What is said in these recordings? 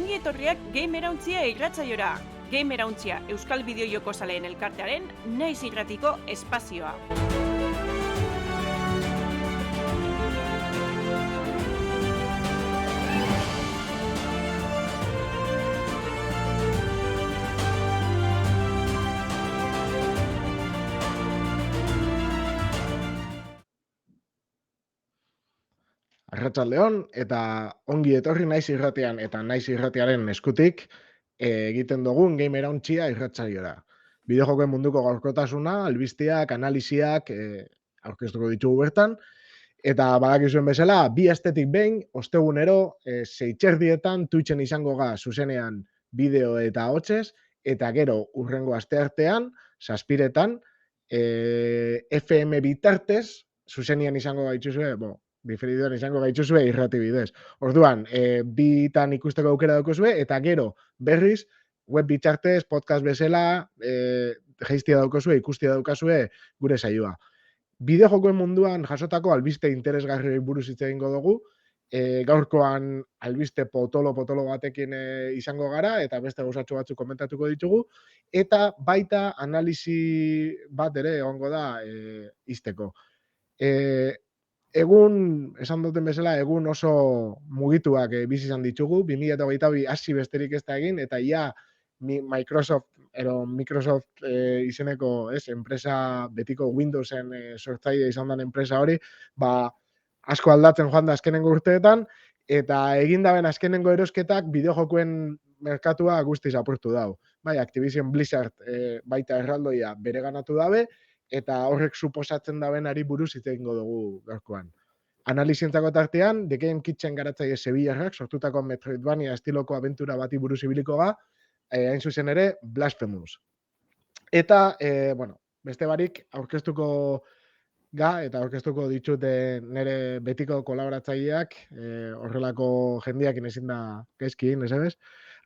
ongi etorriak Gamerauntzia irratsaiora. Gamerauntzia Euskal Bideojoko Zaleen Elkartearen naiz irratiko espazioa. Arratsaldeon eta ongi etorri naiz irratean eta naiz irratearen eskutik egiten dugun Gamerauntzia irratsaiora. Bideojokoen munduko gaurkotasuna, albisteak, analisiak aurkeztuko ditugu bertan. Eta badakizuen bezala, bi astetik behin, ostegunero, 6:00 Twitchen izango ga zuzenean bideo eta hotzez, eta gero hurrengo asteartean, 7:00 FM bitartez, zuzenean izango gaituzue, diferidoan izango gaituzue irrati bidez. Orduan, bitan ikusteko aukera daukazue, eta gero berriz, web bitartez, podcast bezala, jaiztia daukazue, ikustia daukazue gure saioa. Bideojokoen munduan jasotako albiste interesgarriei buruz hitz egingo dugu. Gaurkoan albiste potolo batekin izango gara, eta beste gauzatxo batzuk komentatuko ditugu, eta baita analisi bat ere egongo da izteko. Egun, esan duten bezala, egun oso mugituak bizi izan ditugu, 2022 hasi besterik ez da egin, eta ja Microsoft izeneko enpresa betiko Windowsen sortzaile izan den enpresa hori, asko aldatzen joan da azkenengo urteetan, eta egin daben azkenengo erosketak bideojokoen merkatua guztiz apurtu dau. Bai, Activision Blizzard baita erraldoia bereganatu dabe, eta horrek suposatzen dabenari buruz hitz egingo dugu gaurkoan. Analisientzako tartean, The Game Kitchen garatzaile Sevillarrak sortutako Metroidvania estiloko abentura bati buruz ibiliko ga, hain zuzen ere, Blasphemous. Eta, beste barik, aurkeztuko ditute nire betiko kolaboratzaileak, horrelako jendeakin ezin da gaizkin, ez?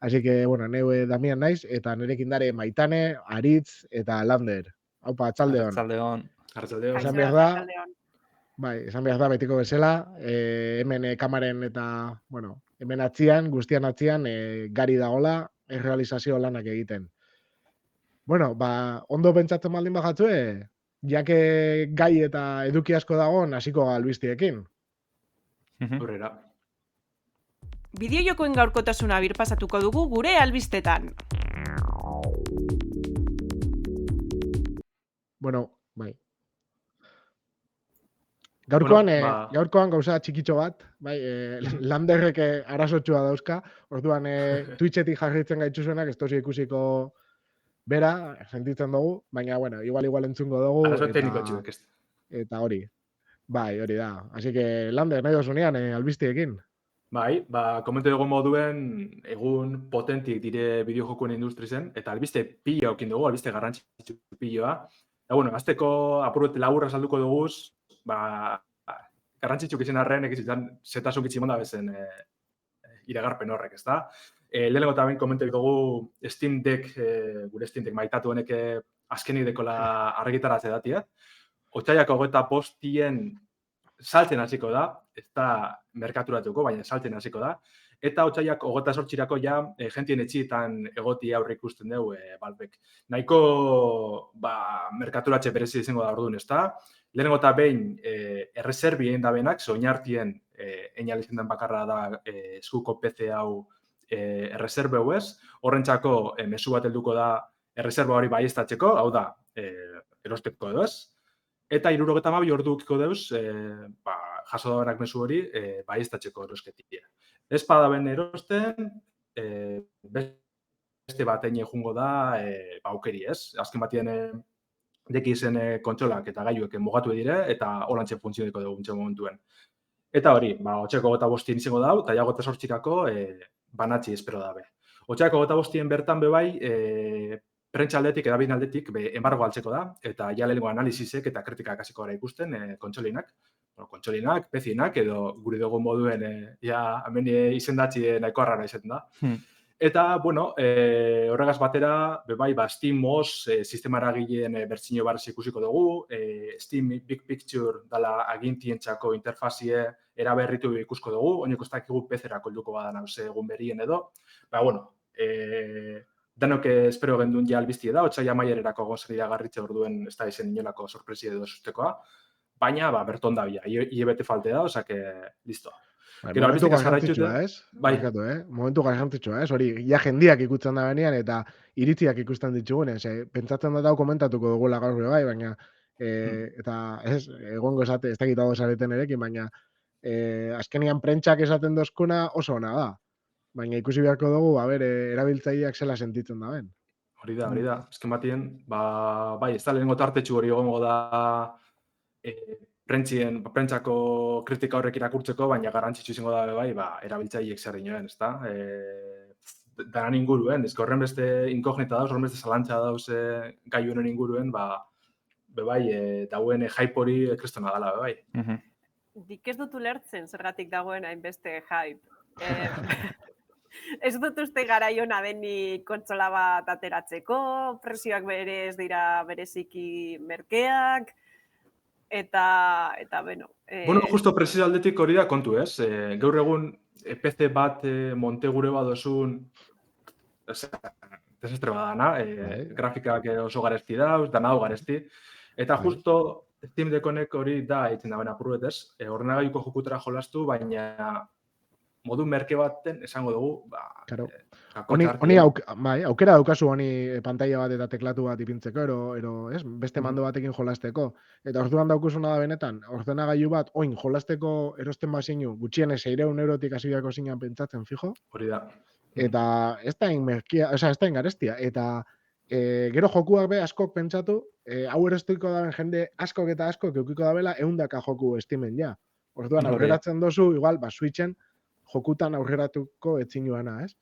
Así que, neue Damian naiz, eta nirekin dare Maitane, Aritz eta Lander. Haupa, atxaldeon. Arratsaldeon. Esan behar da betiko bezala, hemen kamaren eta, hemen atzian, guztian atzian, gari dagola, errealizazio lanak egiten. Ondo pentsatzen baldin bajatzue, jake gai eta eduki asko dagoen hasiko albistiekin. Horrera. Bideojokoen gaurkotasuna birpasatuko dugu gure albistetan. Bai. Gaurkoan gauza txikitxo bat, Landerrek arazotxua dauzka, orduan Twitchetik jarritzen gaitzuzenak, ez tozi ikusiko bera, sentitzen dugu, baina, igual entzungo dugu. Arazo tekniko txuek ez. Eta hori. Bai, hori da. Así que, Lander, nahi dozunean, albistiekin. Bai, komentu dugu moduen egun potentik dire bideojokoen industrizen, eta albiste pila okin dugu, albiste garrantzitsu piloa. Azteko apurret laburra salduko duguz, garrantzitsuk izan arren, ekizizan zetasun gitzimonda bezen iragarpen horrek, ez da? Lehenengo eta ben komentu dugu Steam Deck, gure Steam Deck maitatu honek azkenik dekola argitaratze datia. Otsaiak 25 saltzen hasiko da, ez da merkaturatuko, baina saltzen hasiko da. Eta otsaiak 28-rako ja jentien etxietan egoti aurre ikusten dugu Valvek. Nahiko merkaturatze berezi izango da orduan, ez da? Lehenengo eta behin erreserbi egin da benak, oinartien einalizien den bakarra da eskuko PC hau erreserbe huez. Horrentzako mezu bat helduko da erreserba hori baieztatzeko, hau da, erosteko edo ez. Eta 72 ordukiko deuz, jaso da benak mezu hori baieztatzeko erosketia. Ez badaben erosten, beste bat egin jungo da aukeri, ez? Azken batien dekizen kontsolak eta gaiuek mugatu dire, eta holantxe funtzioniko dugu momentuen. Eta hori, 8:25 izango da, eta 28-rako banatzi espero dabe. 8:25 bertan bebai, prentsa aldetik, edabin aldetik, embargo altzeko da, eta ja lehenengo analizisek eta kritikak hasiko gara ikusten kontsolinak. Kontsolinak, PC-nak, edo guri dugu moduen hemen izendatzi nahiko arrara izaten da. Eta, bueno, horregaz batera, bai, Steam OS sistema eragileen bertsio barrez ikusiko dugu, Steam Big Picture dala agintientzako interfazie eraberritu ikusko dugu, oineko ez dakigu PC-era kolduko badan hau egun berrien edo. Bueno, danok espero gendun ja albiztie da, otsaila amaiererako gozeri da garritze orduen ez da izen inolako sorpresi edo sustekoa, baina, berton da bia, hilabete falte da, osake, listo. Momentu garrantzitsua, ez? Barkatu, momentu garrantzitsua, ez? Hori, ja jendiak ikutzen da benean eta iritziak ikusten ditugunen, pentsatzen dut hau komentatuko dugula gaur bai, baina eta ez, egongo esate, ez dakit hau esareten erekin, baina azkenian prentsak esaten dozkuna oso ona da. Baina ikusi beharko dugu, erabiltzaileak zela sentitzen da ben. Hori da. Azken batien, bai, ez da lehenengo tartetxu hori egongo da prentsako kritika horrek irakurtzeko, baina garrantzitsu izango da bai, erabiltzaileek zer dinoen, ezta? Daran inguruen, horren beste inkognita dauz, horren beste zalantza dauz gai honen inguruen, bai, dauen hype hori kristona dala, bai. Dik ez dut ulertzen zergatik dagoen hainbeste hype. Ez dut uste garaiona deni kontsola bat ateratzeko, prezioak berez dira bereziki merkeak, eta bueno. Bueno, justo prezio aldetik hori da kontu, ez? Gaur egun PC bat monte gure badozun desastre badana, grafikak oso garesti dauz, dana hau garesti, eta justo Steam Deckonek hori da eitzen da bena apurret, ez? Ordenagailuko jokutera jolastu, baina modu merke baten esango dugu, Honi aukera daukazu honi pantalla bat eta teklatu bat ipintzeko, ero ez, beste mando batekin jolasteko. Eta orduan daukuzuna da benetan, ordenagailu bat, oin jolasteko erosten bazinu, gutxienez 600 eurotik hasi beharko zinean pentsatzen, fijo. Hori da. Eta ez da merkia, ez da garestia. Eta gero jokuak be askok pentsatu, hau erostuiko daben jende askok eta askok eukiko dabela 100 joku Steamen ja. Orduan aurreratzen dozu, igual, Switchen jokutan aurreratuko etzinuana, ez?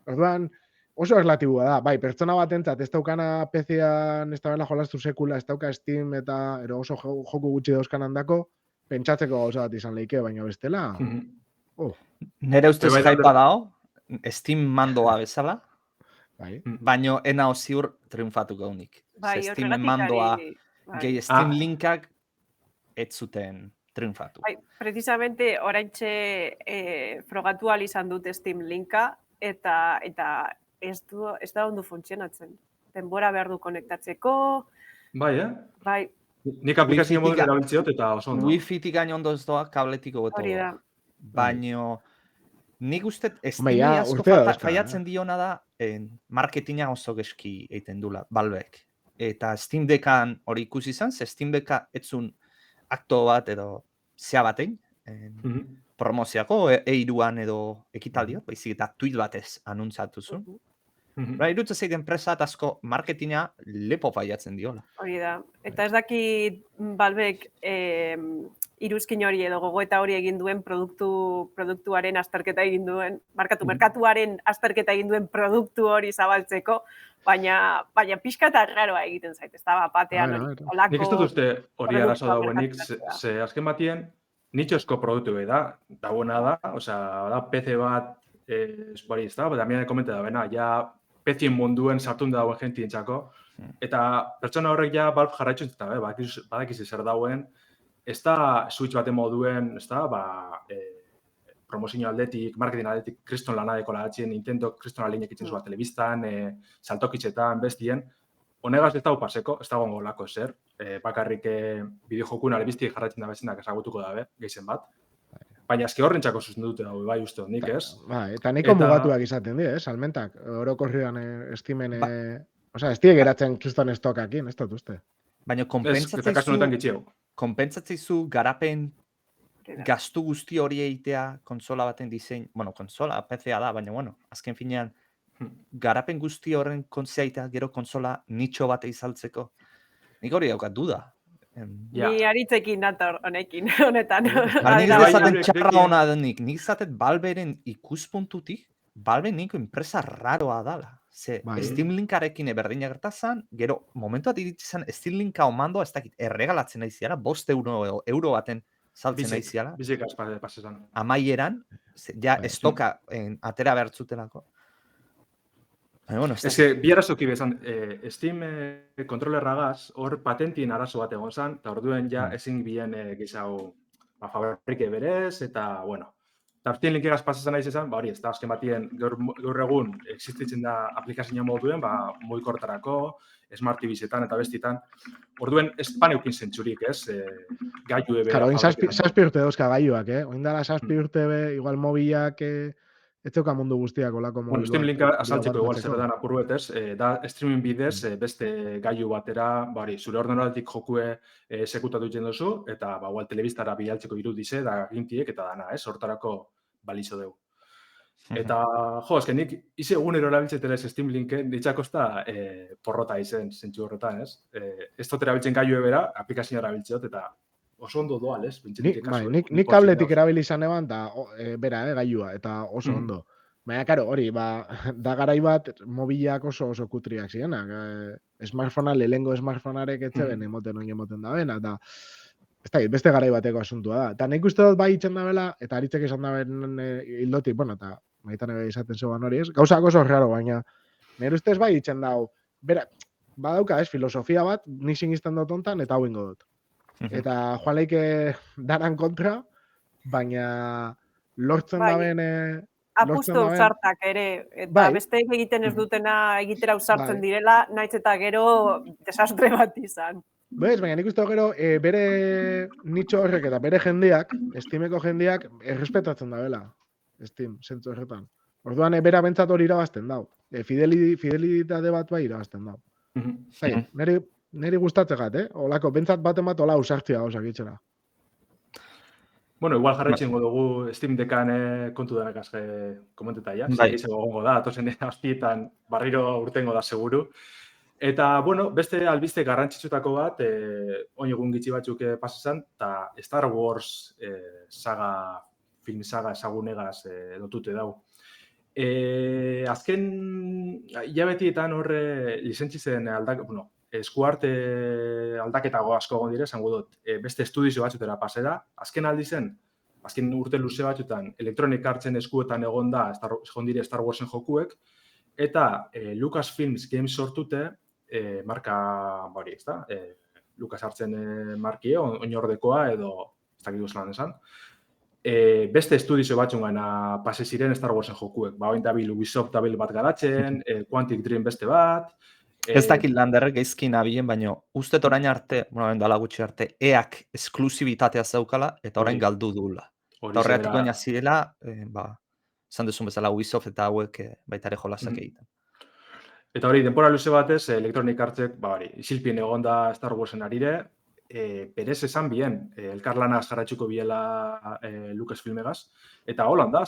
Orduan, oso erlatibua da. Bai, pertsona batentzat ez daukana PC-an ez dabela jolastu sekula, ez dauka Steam eta oso joku gutxi dauzkan handako, pentsatzeko gauza bat izan leike, baina bestela. Nere ustez hypea dao, Steam mandoa bezala, baina ena ziur triunfatuko unik. Steam mandoa gehi Steam linkak ez zuten triunfatu. Precisamente, oraintxe frogatu izan dut Steam linka, eta ez da ondo funtzionatzen. Denbora behar du konektatzeko. Bai, Bai. Nik aplikazio modu erabiltziot eta oso ondo. Wi-Fi-tik gaino ondo ez doa, kabletiko goto. Hori da. Baina nik uste Steam asko faiatzen diona da marketinga oso geski egiten dula, Valvek. Eta Steam Deckan hori ikusi izan, Steam Decka etzun akto bat edo zea batein, promoziako, eiruan edo ekitaldio, baizik eta tweet batez anuntzatu zuen. Irutze zeik enpresa eta asko marketinga lepo faiatzen diola. Hori da. Eta ez daki Valvek iruzkin hori edo gogoeta hori egin duen produktuaren azterketa egin duen, merkatuaren azterketa egin duen produktu hori zabaltzeko, baina pixka eta raroa egiten zait, ez da, batean olako... Nik ez dut uste hori arazo dauenik, ze azken batien, nitxosko produktu da, dagoena da, da PC bat, hori ez da, damian komente da bena, ja PC-en munduen sartun dauen jentientzako, eta pertsona horrek ja Valve jarraitzen eta badakiz zer dauen, ez da Switch baten moduen, ez da, promozio aldetik, marketing aldetik, kriston lanadeko lagatzen, Nintendo kriston alinek itzen zua telebistan, saltokitzetan, bestien, honegaz ez dago paseko, ez dago ngolako zer, bakarrik bideojokun albiztik jarraitzen da bezinak ezagutuko dabe, geizen bat. Baina azke horrentzako zuzen dute dago, bai uste nik ez. Eta niko mugatuak izaten dira, salmentak, orokorrian Steamen, ez die geratzen kriston estokakin, ez dut uste. Baina konpentsatzeizu garapen gastu guzti hori egitea konsola baten disein, konsola, PC-a da, baina, azken finean, garapen guzti horren kontzea gero konsola nitxo bate izaltzeko. Nik hori daukat duda. Ni aritzekin dator honetan. Nik zaten txarra hona denik, nik zaten Valveren ikuspuntutik, Valve niko enpresa raroa dala. Steam Linkarekin berdina gertazan, gero momentu bat iritzizan Steam Linka omandoa ez dakit erregalatzen nahi ziara, 5 euro baten saltzen nahi ziala. Bizik pasetan. Amaieran, ja estoka atera behartzutelako. Bueno, Ez que, bi arazoki bezan, Steam kontrolerragaz, hor patentien arazo bat egon zen, eta orduen ja ezin bien gizau fabrike berez, eta, bueno, eta Steam linkegaz pasatzen nahi izan, hori, ez da, azken batien gaur egun existitzen da aplikazio moduen, mugikortarako, Smart TV-zetan eta bestitan, orduen ez paneukin zentzurik, ez, gaiu ebera. Claro, oin 6 urte dauzka gaiuak, oin dala 6 urte igual mobilak ez zeuka mundu guztiak olako mobil bat. Steam linka azaltzeko igual zer dan apurruet, ez? Da streaming bidez beste gailu batera, zure ordenadortik jokue exekutatu egiten duzu, eta igual telebistara bilaltzeko irudize, da gintiek, eta dana, ez? Hortarako balizo dugu. Eta, ezken nik, ize egunero erabiltzetela ez Steam linken, ditzakozta porrota izen, zentsu horretan, ez? Ez dut erabiltzen gailu ebera, aplikazioa erabiltzeot, eta oso ondo doal, ez? Nik kabletik erabili izan eban, da bera, gailua, eta oso ondo. Baina, karo, hori, da garai bat mobilak oso kutriak zirenak. Smartphonea, lehengo smartphonearek etzeben emoten da bena, eta ez da, beste garai bateko asuntua da. Eta nik uste dut bai itxen da bela, eta aritzek esan da ben hildotik, bueno, eta maitan ebe izaten zegoan hori ez, gauzak oso raro, baina nire ustez bai itxen dau, bera, badauka ez, filosofia bat, nik singizten dut ontan, eta hau ingo dut. Eta joan leike daran kontra, baina lortzen da ben... Apustu ausartak ere, eta besteek egiten ez dutena egitera ausartzen direla, nahiz eta gero desastre bat izan. Bez, baina nik uste gero bere nitxo horrek eta bere jendeak, Steameko jendeak, errespetatzen da bela. Steam, zentzu horretan. Orduan, bera bentsat hori irabazten dau. Fidelitate bat bai irabazten dau. Neri gustatzegat, olako, bentsat baten bat ola usartzia gauzak itxera. Bueno, igual jarraitzen dugu Steam Deckan kontu denak azke komentetaia. Zaitzeko gongo da, atozen azpietan barriro urtengo da seguru. Eta, bueno, beste albiste garrantzitsutako bat, oin egun gitxi batzuk pasazan, eta Star Wars film saga ezagunegaz dotute dau. Azken hilabetietan horre lizentzizen eskuarte aldaketago asko egon dire, esango dut, beste estudizio batzutera pasera. Azken aldizen, azken urte luze batzutan, Electronic Artsen eskuetan egon dire Star Warsen jokuek, eta Lucasfilms Games sortute, marka hori, ez da? Lucas Artsen markie, oinordekoa edo, ez dakik zelan esan. Beste estudizio batzungana pase ziren Star Warsen jokuek. Oin dabil Ubisoft dabil bat garatzen, Quantic Dream beste bat. Ez dakit landerrek geizkin abien, baina ustet orain arte, dala gutxi arte, EAK esklusibitatea zaukala eta orain galdu duela. Eta horreatik baina zirela, zan duzun bezala Ubisoft eta hauek baitare jolasak egiten. Eta hori, denpora luze batez, Electronic Artsek, isilpien egon da Star Warsen arire, berez esan bien, elkarlanaz jarratxuko biela Lucasfilmegaz, eta holan da,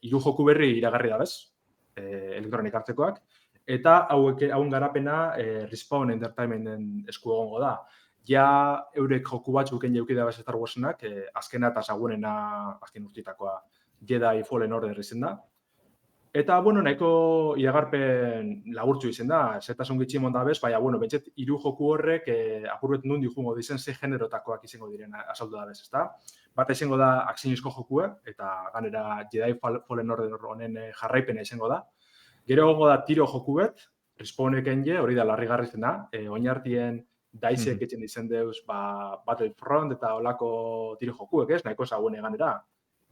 hiru joku berri iragarri da bez, Electronic Artsekoak, eta hauen garapena Respawn Entertainmenten esku egongo da. Ja eurek joku batzuk egin jaukidea bez Star Warsenak, azkena eta zagunena, azken urtitakoa, Jedi Fallen Order izen da. Eta, bueno, nahiko iragarpen laburtzu izen da, zetasun gitxi monda bez, baina, bueno, betxet, hiru joku horrek apurbet nundi jungo dizen ze generotakoak izango diren azaldu da bez, ezta? Bat izango da akzionizko jokue, eta ganera Jedi Fallen Order honen jarraipena izango da. Gero egongo da tiro joku bet, Respawnek enge, hori da larrigarri zen da, oinartien daizek etxen dizen deuz Battlefront eta olako tiro jokuek ez, nahiko zagune ganera.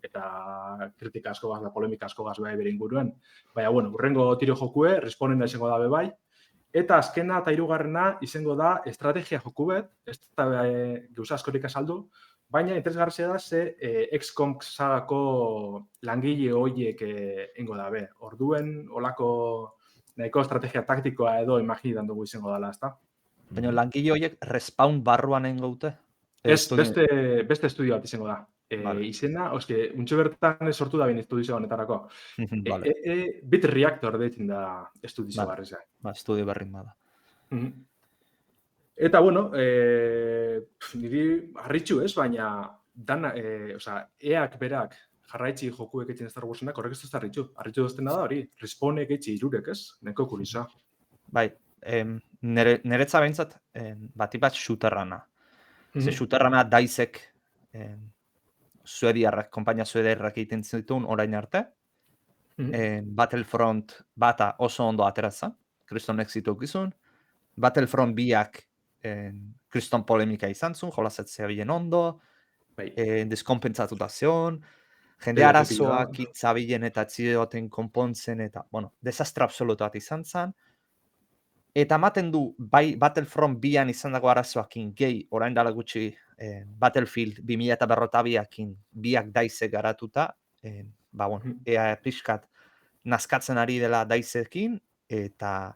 Eta kritika asko gaz, polemika asko gaz bere inguruen. Baina, bueno, urrengo tiro jokue, Respawnen da izango da bebai. Eta azkena eta hirugarrena izango da estrategia joku bet, ez da gauza askorik azaldu, baina interesgarria da ze XCOM sagako langile horiek ingo da be. Orduen, olako nahiko estrategia taktikoa edo imaginitan dugu izango dela, ezta? Baina langile horiek Respawn barruan engute? Ez, beste estudio bat izango da. Izena, untxe bertan sortu da bin estudizio honetarako. Bit Reactor deitzen da estudizio barri zai. Estudio berrin bada. Eta, bueno, niri harritxu ez, baina EAK berak jarraitzi jokuek etxen Star Warsenak, horrek ez da harritxu. Harritxu doztena da hori, Respawnek etxi irurek ez, neko kurisa. Bai, niretza behintzat, bati bat shooterrana. Ze shooterrana daizek kompainia suediarrak egiten zituen orain arte. Battlefront bata oso ondo ateratzen, kriston exitu gizun. Battlefront biak kriston polemika izan zuen, jolazatzea bilen ondo, deskompentsatuta zeon, jende arazoak itzabilen eta txideoten konpontzen, eta, bueno, desastre absolutuat izan zen. Eta ematen du, bai Battlefront bian izan dago arazoakin gehi, orain dala gutxi Battlefield 2042akin biak daize garatuta, bueno, ea pixkat nazkatzen ari dela daizekin, eta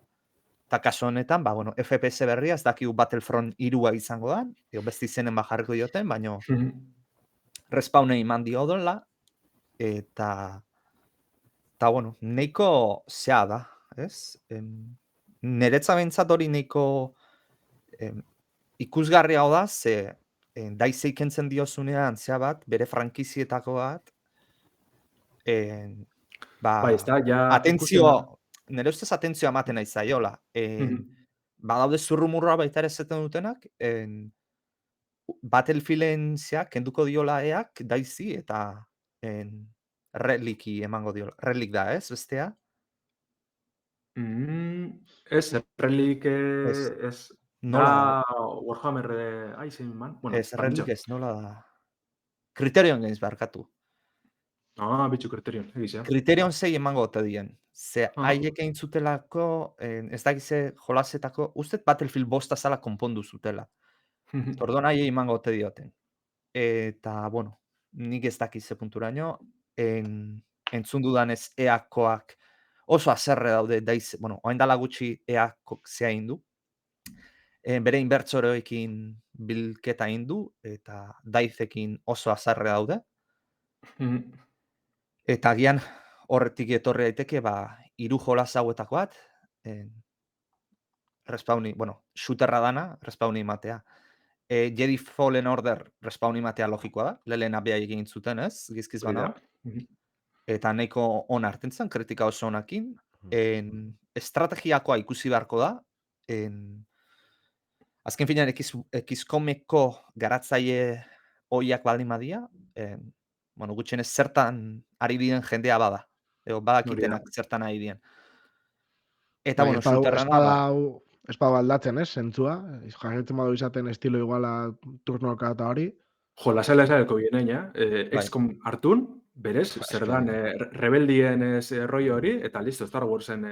kaso honetan, bueno, FPS berria, ez dakigu Battlefront 3 izango da, beste izenen bajarriko dioten, baina respawnei iman dio dola, eta bueno, neiko zea da, ez? Neretza bentsat hori neiko ikusgarria da, ze daize ikentzen diozunean, zea bat, bere frankizietako bat, atentzio, nire ustez atentzioa ematen nahi zaiola. Badaude zurrumurroa baita ere zeten dutenak, Battlefielden zeak, kenduko diola eak, daizi, eta reliki emango diola. Relik da, ez, bestea? Ez, relik ez da Warhammer aizen man. Ez, relik ez, nola da. Criterion Games barkatu. Bitxu Criterion, egizia. Criterion 6 emango ote dien. Ze haiek egin zutelako, ez dakize jolasetako, ustez Battlefield bosta zala konpondu zutela. Orduan haiek emango ote dioten. Eta, bueno, nik ez dakize punturaino, entzun dudanez EAkoak oso azerre daude, bueno, oain dala gutxi EAkok zea indu, bere inbertsoroekin bilketa indu, eta daizekin oso azerre daude. Eta agian horretik etorri daiteke, hiru jolas hauetako bat, respawni, bueno, shooterra dana, respawni matea. Jedi Fallen Order respawni matea logikoa da, lehena behar egin zuten, ez? Gizkiz bana. Eta nahiko on hartzen zen, kritika oso onakin. Estrategiakoa ikusi beharko da. Azken finean, ekizkomeko garatzaile oiak baldin badia, bueno, gutxen ez zertan ari diren jendea bada. Badakitenak zertan ari diren. Eta, bueno, shooterrana... Espada aldatzen, ez, zentzua? Jarretzen badu izaten estilo iguala turnoka eta hori? Jolasela esaleko bieneina, XCOM hartun, berez, zer dan, rebeldien roi hori, eta listo, Star Warsen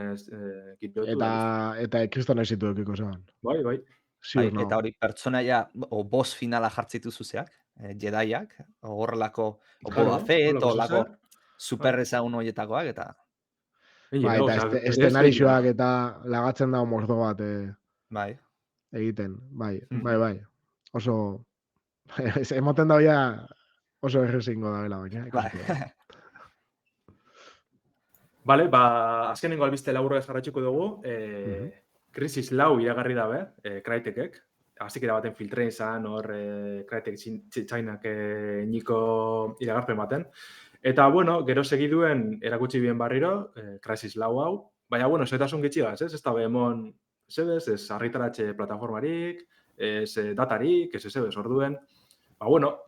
kitiotu. Eta kriston ezitu ekiko zeban. Bai. Eta hori pertsonaia, o boss finala jartzitu zuzeak, Jediak, horrelako, Boba Fett, horrelako super ezagun horietakoak, eta... Eta estenarixoak eta lagatzen dago mordo bat egiten, bai. Oso, emoten da hoia oso errezingo da bela baina. Bale, azkenengo albiste laburra jarratxiko dugu, Crisis 4 iragarri dabe, Crytekek, azikera baten filtrein zan, hor Crytek txainak niko iragarpen baten. Eta, bueno, gero segiduen erakutsi bien barriro, Crisis 4 hau, baina, bueno, zetasun gitxigaz, ez da behemon, ez argitaratxe plataformarik, ez datarik, ez orduen. Bueno,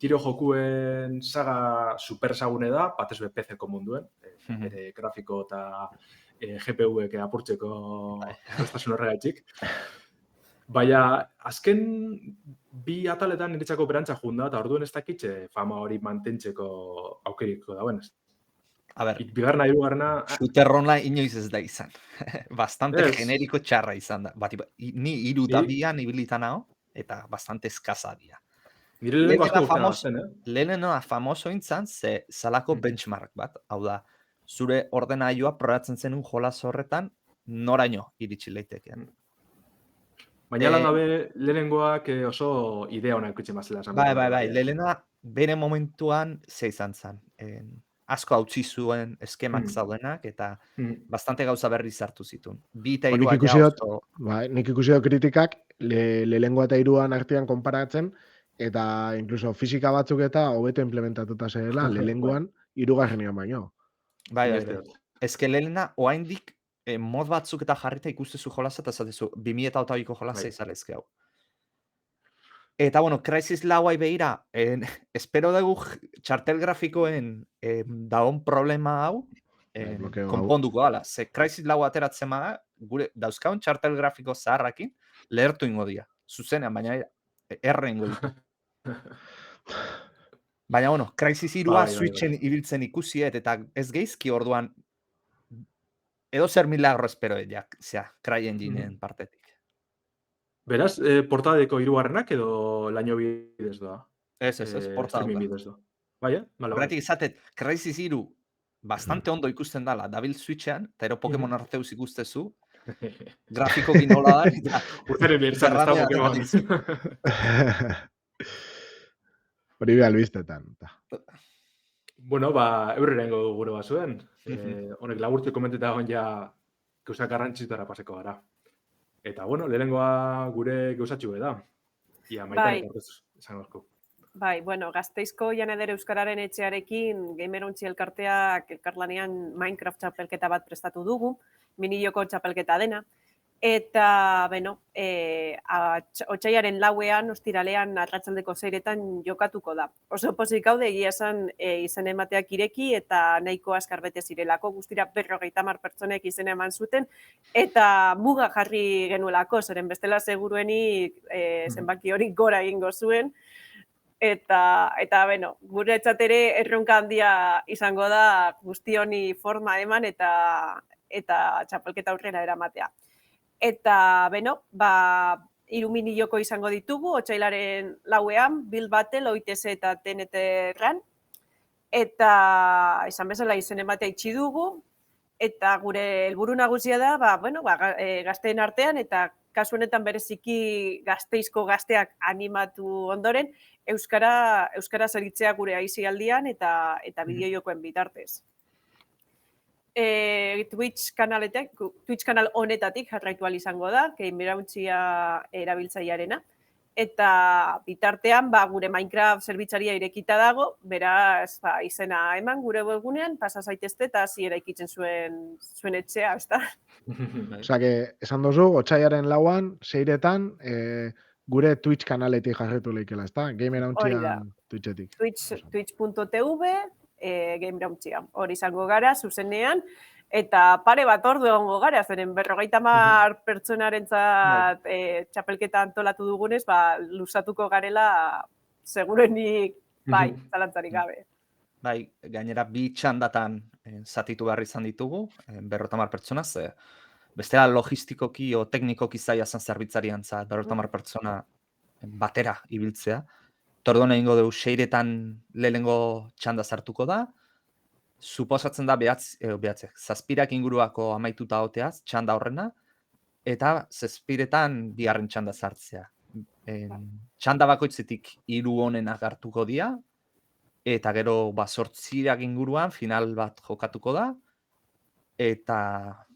tiro jokuen saga super sagune da, batez PC-ko munduen, ere grafiko eta GPU-ek apurtzeko prestasun horregaitxik. Baina, azken bi ataletan niretzako berantza junda, eta orduen ez dakitxe fama hori mantentzeko aukeriko dauen ez. A ber, bigarna, hirugarna... Shooterrona inoiz ez da izan. Bastante generiko txarra izan da. Ni hiru eta bian ibilitan hau, eta bastante eskaza dira. Nire lehenengo asko guztena bazen, Lehenengoa famoso intzan, ze salako benchmark bat. Hau da, zure ordenailua probatzen zenun jolas horretan, noraino iritsi leitekean. Baina lan gabe, lehenengoak oso idea hona ikutzen bazela. Bai, lehena bere momentuan ze izan zen. Asko hautsi zuen eskemak zaudenak, eta bastante gauza berri zartu zituen. Bi eta irua ja oso... Nik ikusi dut kritikak, lehenengoa eta iruan artean konparatzen, eta inkluso fisika batzuk eta hobeto implementatuta zela, lehenengoan irugarrenean baino. Bai. Ezke lehena, oaindik mod batzuk eta jarrita ikustezu jolasa, eta zatezu, 2008ko jolasa izalezke hau. Eta, bueno, Crisis 4 behira, espero dugu txartel grafikoen daun problema hau, konponduko gala. Ze Crysis lau ateratzen bada, gure dauzkaun txartel grafiko zaharrakin, lehertu ingo dira. Zuzenean, baina erre ingo ditu. Baina, bueno, Crysis 3 Switchen ibiltzen ikusiet, eta ez geizki orduan, edo zer milagro espero CryEnginen partetik. Beraz, portadeko 3. edo laino bidez doa? Ez, portadeko. Bidez doa. Baina, horretik izatet, Crysis 3 bastante ondo ikusten dala, dabil Switchean, eta ero Pokemon Arceus ikustezu, grafikoki nola da, eta urteren bertzan ez da Pokemon. Hori behar biztetan. Bueno, eurrengo gure bazuen. Honek laburtu komenteta egon ja gauzak garrantzitara paseko gara. Eta, bueno, lehenengoa gure gauzatxu da. Ia, maitan izango asko. Bai, bueno, Gasteizko Jan Eder Euskararen etxearekin Gamerontzi elkarteak elkarlanean Minecraft txapelketa bat prestatu dugu, minijoko txapelketa dena. Eta, beno, otsailaren 4ean, ostiralean, arratsaldeko 6etan jokatuko da. Oso pozik gaude egia esan izen emateak ireki eta nahiko askar bete zirelako, guztira 50 pertsonek izena eman zuten, eta muga jarri genuelako, zeren bestela seguruenik zenbaki hori gora egingo zuen. Eta beno, guretzat ere erronka handia izango da guzti honi forma eman eta txapelketa aurrera eramatea. Eta beno, 3 minijoko izango ditugu, otsailaren 4ean, Build Battle, OITS eta TNT Run. Eta izan bezala izen ematea itxi dugu, eta gure helburu nagusia da, gazteen artean, eta kasu honetan bereziki Gasteizko gazteak animatu ondoren, Euskara zeritzea gure aizialdian eta bideojokoen bitartez. Twitch kanal honetatik jarraitu ahal izango da, Gamerountzia erabiltzailearena. Eta bitartean, gure Minecraft zerbitzaria irekita dago, beraz, izena eman gure webgunean, pasa zaitezte eta hasi eraikitzen zuen etxea, ezta? Osea, esan duzu, otsailaren 4ean, 6etan, gure Twitch kanaletik jarretu lehikela, ezta? Gamerountzia Twitchetik. Twitch.tv, Gamerountzia. Hori izango gara, zuzenean, eta pare bat ordu egongo gara, zeren 50 pertsonarentzat txapelketa antolatu dugunez, luzatuko garela segurenik, zalantzarik gabe. Bai, gainera 2 txandatan zatitu behar izan ditugu, 50 pertsona, ze bestela logistikoki o teknikoki zaila zen zerbitzarian 50 pertsona batera ibiltzea. Tordon egingo dugu 6etan lehenengo txanda sartuko da, suposatzen da 7 inguruako amaituta oteaz, txanda horrena, eta 7etan 2. txanda sartzea. Txanda bakoitzetik 3 honenak hartuko dira, eta gero 8 inguruan final bat jokatuko da, eta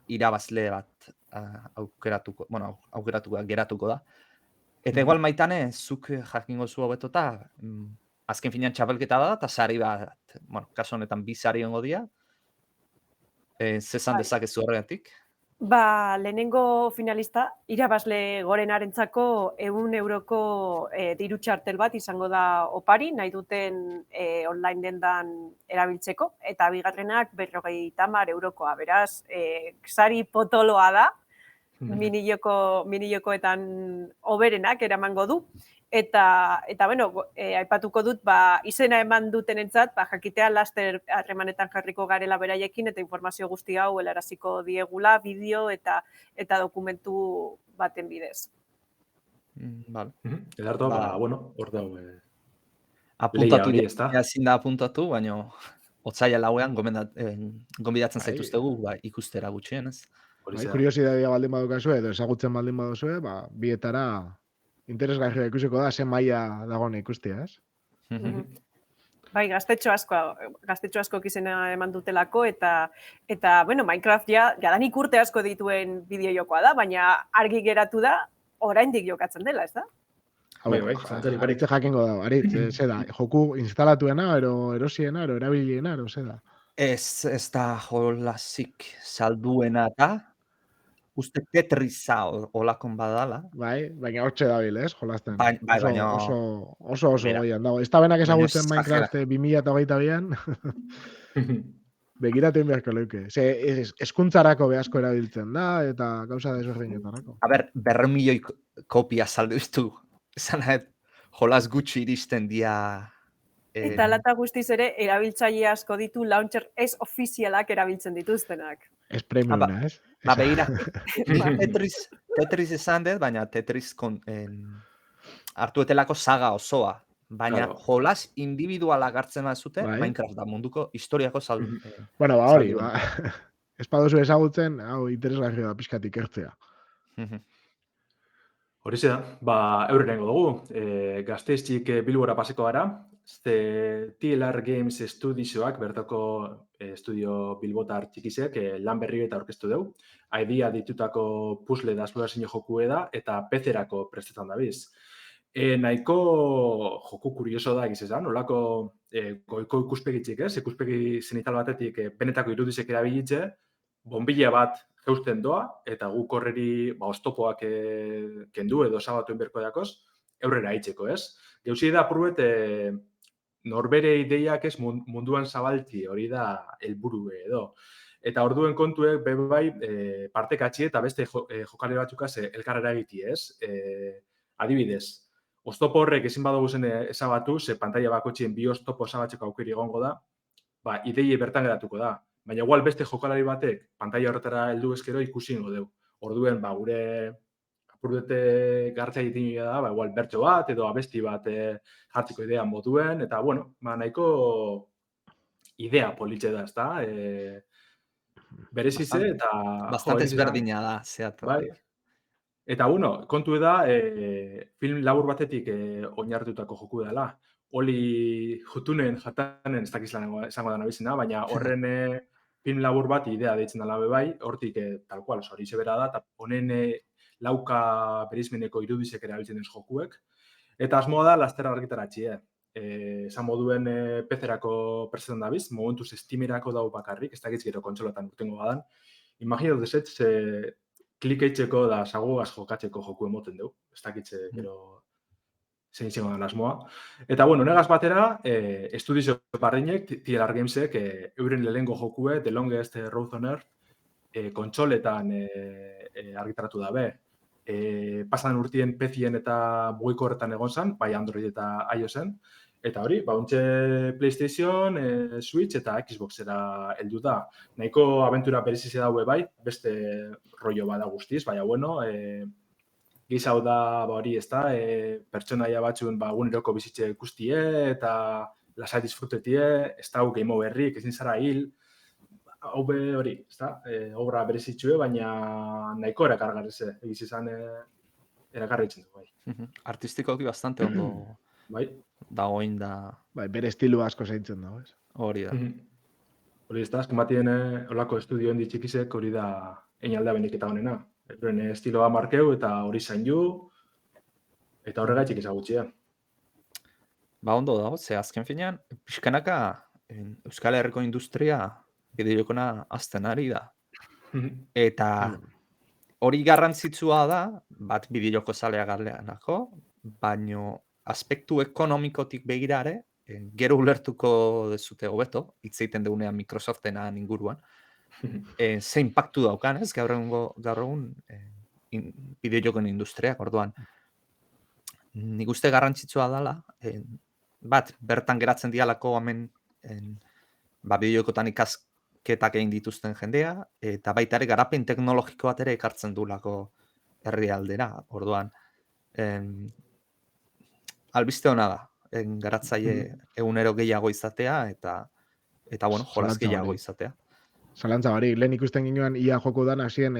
irabazle bat geratuko da. Eta igual Maitane, zuk jakingo zu hobetota, azken finean txapelketa da, eta sari bat, kasu honetan 2 sari hongo dira. Zezan dezakezu horregatik? Lehenengo finalista, irabazle gorenarentzako 100 euroko diru txartel bat izango da opari, nahi duten online dendan erabiltzeko, eta bigarrenak 50 eurokoa. Beraz, sari potoloa da, minijokoetan oberenak eramango du. Eta aipatuko dut, izena eman dutenentzat, jakitea laster harremanetan jarriko garela beraiekin, eta informazio guzti hau helaraziko diegula, bideo eta dokumentu baten bidez. Vale. Edarto, hor dago. Apuntatu ezin da apuntatu, baina otsaila 4ean gonbidatzen zaituztegu ikustera gutxienez. Kuriosidadea baldin badukazu edo ezagutzen baldin baduzue, bietara interesgarria ikusiko da, ze maila dagoen ikustea, ez? Bai, gaztetxo asko izena eman dutelako, eta Minecraft jadanik urte asko dituen bideojokoa da, baina argi geratu da, oraindik jokatzen dela, ez da? Aritze jakingo da, ze da, joku instalatuena, erosiena, erabiliena, ze da? Ez da jolasik salduena da, uste Tetrisa olakon badala. Bai, baina hortxe dabil, ez, jolasten. Baina oso goian dago. Ez da benak ezagutzen Minecraft 2022an. begiratu beharko leuke. Eskuntzarako behazko erabiltzen da, eta gauza desberdinetarako. A ber, 200 milioi kopia saldu iztu. Esan jolas gutxi iristen dia... Eta lata guztiz ere, erabiltzaile asko ditu launcher ez ofizialak erabiltzen dituztenak. Ez premiuna, ez? Ba, begira, Tetris esan dut, baina Tetris hartu etelako saga osoa. Baina jolas individualak hartzen bazute, Minecraft da munduko historiako saldu. Bueno, hori, ez padozu ezagutzen, hau interesgarri da pixkatik ertzea. Horixe da, eurrengo dugu. Gazteiztik Bilbora paseko gara, TLR Games Studioak, bertako estudio bilbotar txikizek, lan berri eta aurkeztu dugu. Idea ditutako puzzle da esplorazio joku da, eta PC-erako prestetan dabiz. Nahiko joku kurioso da egiz esan, nolako goiko ikuspegitzik, ikuspegi zenital batetik benetako irudizek erabilitze, bombilla bat eusten doa, eta guk horreri oztopoak kendu edo sabatu inberko dakoz, eurrera hitzeko, ez? Geuzi da apurruet norbere ideiak ez munduan zabalti, hori da helburu edo. Eta orduen kontuek bebai partekatzi eta beste jokalari batzukaz elkarrera egiti, ez? Adibidez, oztopo horrek ezin badugu zen ezabatu, ze pantalla bakotxien bi oztopo ezabatzeko aukeri egongo da, idei bertan geratuko da. Baina igual beste jokalari batek pantalla horretara heldu ezkero ikusi ingo dugu. Orduen, gure apurdete gartza egiten da, igual bertso bat edo abesti bat jartziko idea moduen, eta, bueno, nahiko idea politxe da, ezta? Berezize eta... Bastante ezberdina da, zehat. Eta, bueno, kontu da, film labur batetik oinartutako joku dela. Oli jutunen, jatanen, ez dakizlan esango da nabizena, baina horren film labur bat idea deitzen dela bebai, hortik tal cual, hori bera da, eta honen lauka berizmeneko irudizek erabiltzen ez jokuek. Eta asmoa da, lasterra argitaratxie. Esan moduen PC-erako presetan dabiz, momentuz Steam-erako dau bakarrik, ez dakitz gero kontsolatan urtengo badan. Imagino deset, klik eitzeko da sagugaz jokatzeko joku emoten dugu, ez dakitze gero zein zingo den asmoa. Eta, bueno, negaz batera, estudizio barrinek, TLR Gamesek, euren lehengo jokue, The Longest Road on Earth, kontsoletan argitaratu dabe. Pasan urtien PC-en eta mugiko horretan egon zen, bai Android eta iOS-en. Eta hori, ontxe PlayStation, Switch eta Xboxera heldu da. Nahiko abentura berezizia daue bai, beste rollo bada guztiz, baina bueno, gizau da hori ez da, pertsonaia batzuen guneroko bizitze ikustie eta lasai disfrutetie, ez da game overrik, ezin zara hil, hau hori, ez da, obra berezitxue, baina nahiko erakargarrize, egiz izan erakarritzen du, bai. Artistikoki bastante ondo dagoin da... Bai, bere estilu asko zaintzen dago, ez? Hori da. Hori ez da, azken batien olako estudioen ditxikizek hori da einaldea benik eta honena. Euren estiloa markeu eta hori zain ju, eta horregatik ezagutxia. Ondo dago, ze azken finean, pixkanaka Euskal Herriko industria bideojokona azten ari da. Eta hori garrantzitsua da, bat bideojoko zalea garleanako, baino aspektu ekonomikotik begirare, gero ulertuko dezute hobeto, hitz egiten dugunean Microsoftenan inguruan, ze impactu daukan, ez, gaur egun bideojokoen industriak, orduan. Nik uste garrantzitsua dela, bat, bertan geratzen dialako hemen bideojokotan ikasketak egin dituzten jendea, eta baita ere garapen teknologiko bat ere ekartzen duelako herrialdera, orduan. Albiste hona da, garatzaile egunero gehiago izatea, eta bueno, jolaz gehiago izatea. Zalantza barik, lehen ikusten ginoan ia joko dan hasien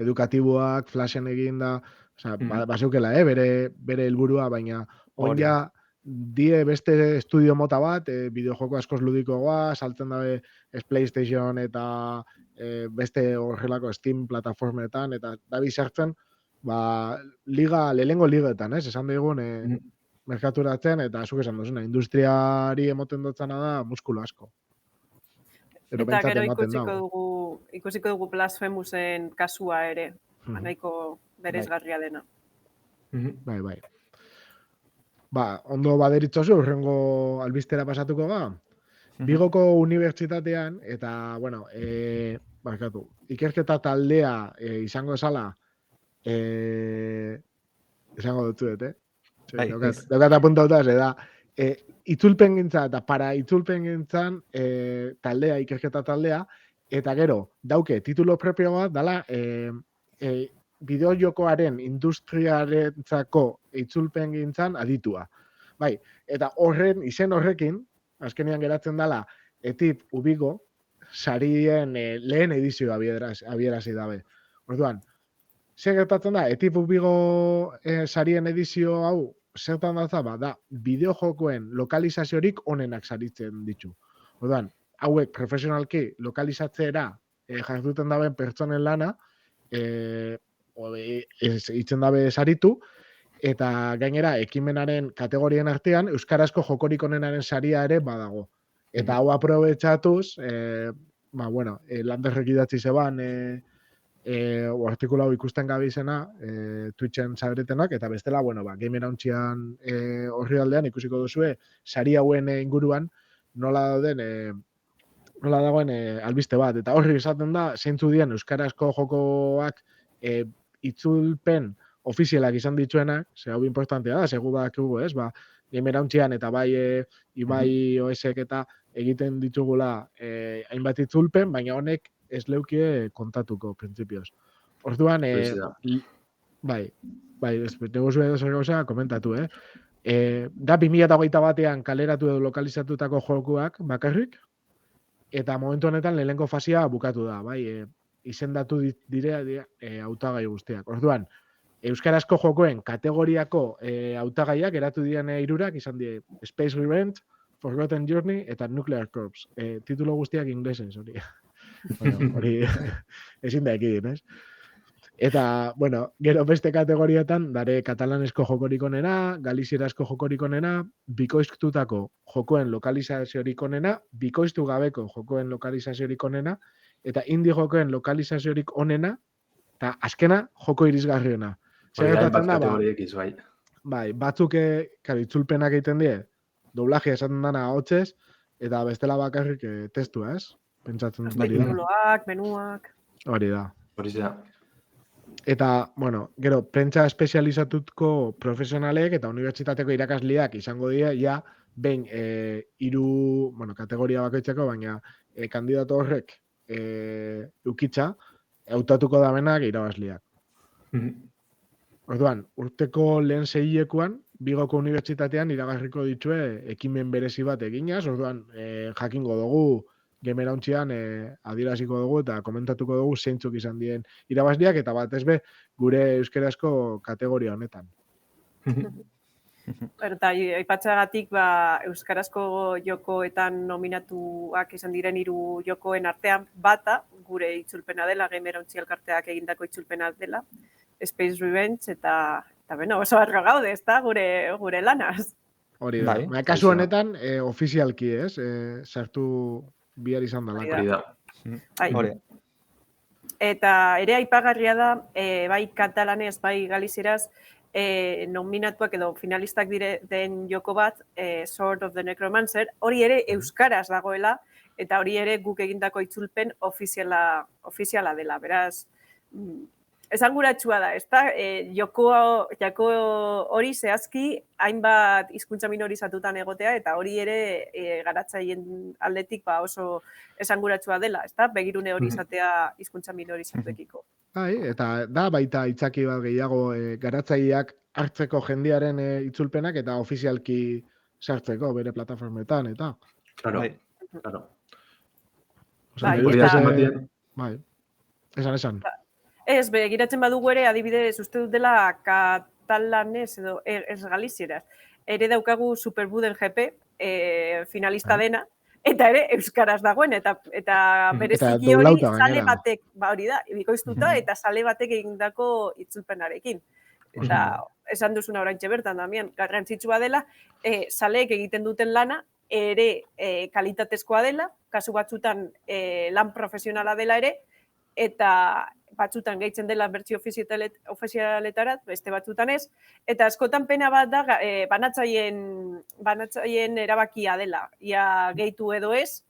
edukatiboak, flashen egin da, baseukela, bere helburua, baina onja die beste estudio mota bat, bideojoko askoz ludikoa, saltzen dabe PlayStation eta beste horrelako Steam plataformetan, eta dabi sartzen, lehengo ligetan, esan digun, merkaturatzen, eta zuk esan duzuna, industriari emoten dutzana da muskulu asko. Eta gero ikusiko dugu Blasphemousen kasua ere, nahiko berezgarria dena. Bai. Ondo baderitzozu, urrengo albistera pasatuko ga? Bigoko unibertsitatean, eta, bueno, barkatu, ikerketa taldea izango esala, izango dutzuet, Daukat apuntauta, da, itzulpen gintza eta para itzulpen gintzan taldea, ikerketa taldea, eta gero, dauke, titulo propio bat, dala, bideojokoaren industriarentzako itzulpen gintzan aditua. Bai, eta izen horrekin, azkenean geratzen dela, etip ubigo, sarien lehen edizioa abierazi dabe. Orduan, zer gertatzen da, etip ubigo sarien edizio hau, zertan da, bideojokoen lokalizaziorik onenak saritzen ditu. Orduan, hauek profesionalki lokalizatzera jarduten daben pertsonen lana, itzen dabe saritu, eta gainera, ekimenaren kategorien artean, euskarazko jokorik onenaren saria ere badago. Eta hau aprobetxatuz, Landerrek idatzi zeban, artikula hau ikusten gabe izena, Twitchen zabretenak, eta bestela, Game Arauntzian horri aldean ikusiko duzue, sari hauen inguruan nola dagoen albiste bat. Eta horri esaten da, zeintzu dien euskarazko jokoak itzulpen ofizialak izan dituenak, ze hau importantea da, segu badakigu, ez? Game Arauntzian eta bai Ibai OSek eta egiten ditugula hainbat itzulpen, baina honek ez leukie kontatuko, printzipioz. Orduan, negozio edo zer gauza, komentatu, Da 2021 batean kaleratu edo lokalizatutako jokuak bakarrik, eta momentu honetan lehenengo fasia bukatu da, izendatu dire hautagai guztiak. Orduan, euskarazko jokoen kategoriako hautagaiak eratu diren hirurak izan die Space Revenge, Forgotten Journey eta Nuclear Corps. Titulo guztiak inglesez, hori. Hori ezin da ekidin, ez? Eta, gero beste kategorietan, dare katalanesko jokorik onena, galizierazko jokorik onena, bikoiztutako jokoen lokalizaziorik onena, bikoiztu gabeko jokoen lokalizaziorik onena, eta indie jokoen lokalizaziorik onena, eta azkena joko irisgarriena. Zer gertatzen da, batzuk itzulpenak egiten die, doblaje esaten dana hotzez, eta bestela bakarrik testua, ez? Pentsatzen dut hori da. Tituloak, menuak. Hori da. Hori da. Eta, gero, prentsa espezializatutko profesionalek eta unibertsitateko irakasleak izango dira, ja, behin hiru kategoria bakoitzeko, baina kandidato horrek ukitza, hautatuko da benak irabazleak. Orduan, urteko lehen seilekuan, Bigoko unibertsitatean iragarriko ditue ekimen berezi bat eginaz, orduan, jakingo dugu, Game Arauntzian adieraziko dugu eta komentatuko dugu zeintzuk izan dien irabazleak eta batez be gure euskarazko kategoria honetan. Eta aipatzeagatik euskarazko jokoetan nominatuak izan diren 3 jokoen artean bata gure itzulpena dela, Game Arauntzi elkarteak egindako itzulpena dela, Space Revenge eta oso arga gaude, ezta, gure lanaz. Hori da. Kasu honetan ofizialki, ez? Sartu bihar izan da. Eta ere aipagarria da, bai katalanez, bai galizieraz, nominatuak edo finalistak den joko bat, Sword of the Necromancer, hori ere euskaraz dagoela, eta hori ere guk egindako itzulpen ofiziala dela. Beraz, esanguratsua da, ezta? Joko hori zehazki hainbat hizkuntza minorizatutan egotea eta hori ere garatzaileen aldetik oso esanguratsua dela, ezta? Begirune hori izatea hizkuntza minorizatuekiko. Eta da baita itzaki bat gehiago garatzaileak hartzeko jendearen itzulpenak eta ofizialki sartzeko bere plataformetan eta. Claro. Esan. Ez, begiratzen badugu ere, adibidez, uste dut dela katalanez edo ez galizieraz. Ere daukagu Superbuden GP, finalista dena, eta ere euskaraz dagoen, eta bereziki hori sale batek, hori da, bikoiztuta, eta sale batek egindako itzulpenarekin. Eta esan duzuna oraintxe bertan, Damian, garrantzitsua dela, saleek egiten duten lana, ere kalitatezkoa dela, kasu batzutan lan profesionala dela ere, eta batzutan gehitzen dela bertsio ofizialetara, beste batzutan ez, eta askotan pena bat da banatzaileen erabakia dela, ia gehitu edo ez,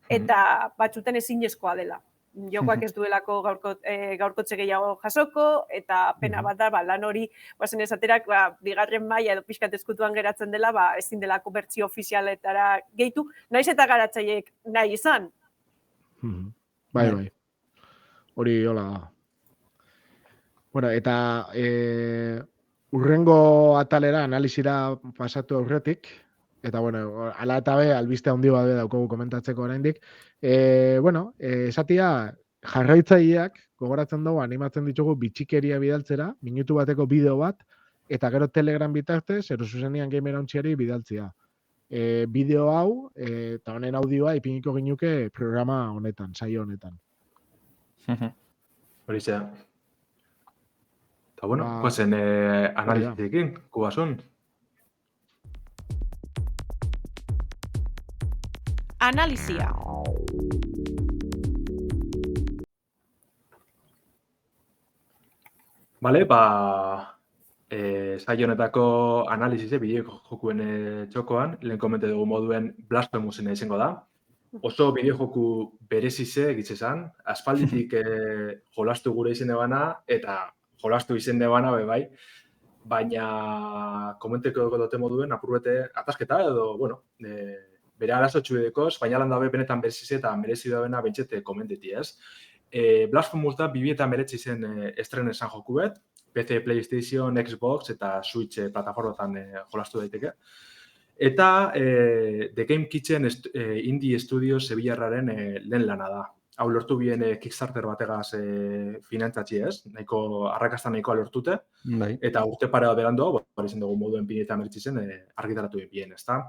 eta batzutan ezinezkoa dela. Jokoak ez duelako gaurkotze gehiago jasoko, eta pena bat da, lan hori, bazen esaterak, bigarren maila edo pixkat eskutuan geratzen dela, ezin delako bertsio ofizialetara gehitu, naiz eta garatzaileek nahi izan. Bai. Hori hola da. Bueno, eta urrengo atalera, analizira pasatu aurretik, eta bueno, ala eta be, albiste handi bat daukagu komentatzeko oraindik. Bueno, esatia, jarraitzaileak, gogoratzen dugu, animatzen ditugu bitxikeria bidaltzera, minutu bateko bideo bat, eta gero Telegram bitartez, erosuzenian gamerauntziari bidaltzea. Bideo hau, eta honen audioa, ipiniko ginuke programa honetan, saio honetan. Horitzea. Eta bueno, guazen analizekin, kubasun. Analizia. Bale, saio honetako analizize, bideo jokuen txokoan, lehen komente dugu moduen Blasphemousen izango da. Oso bideo joku berezize egitzezan, aspalditik jolastu gure izen ebana, eta jolastu izen ebana bai, baina komenteko dute moduen, apurbete atasketa edo, bueno, bere arazotxu edekoz, baina lan dabe benetan berezize eta merezi da bena bentsete komenteti ez. Blasphemous da 2019 zen estrenen esan joku bet, PC, PlayStation, Xbox eta Switch plataformatan jolastu daiteke. Eta The Game Kitchen Indie Studios Sevillarraren lehen lana da. Hau lortu bien Kickstarter bategaz finantzatzi ez, nahiko arrakasta nahikoa lortute, eta urte parea berandu, izan dugu moduen 2019 zen argitaratu bien, ezta?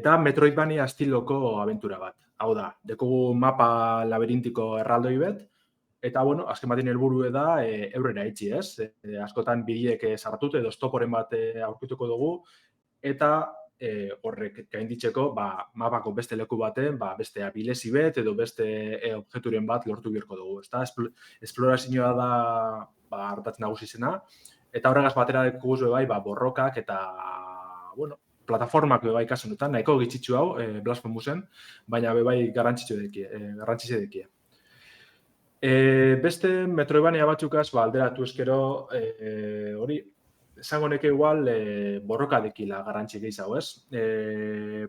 Da Metroidvania estiloko abentura bat. Hau da, dekogu mapa labirintiko erraldoi bet, eta, bueno, azken batean helburue da eurrera itxi, ez? Askotan bidiek zarratute edo stoporen bat aurkituko dugu, eta horrek gainditzeko mapako beste leku baten, beste abilezi bet edo beste objekturen bat lortu biharko dugu, ezta? Esplorazioa da hartatzen nagusi zena, eta horregaz batera dekuguz bai borrokak eta, bueno, plataformak bai kasu honetan, nahiko gitzitzu hau, Blasphemousen, baina bai garrantzitze dekie. Beste Metroidvania batzukaz, alderatu eskero, hori, esango neke igual borroka dekila garrantzi gehiago, ez?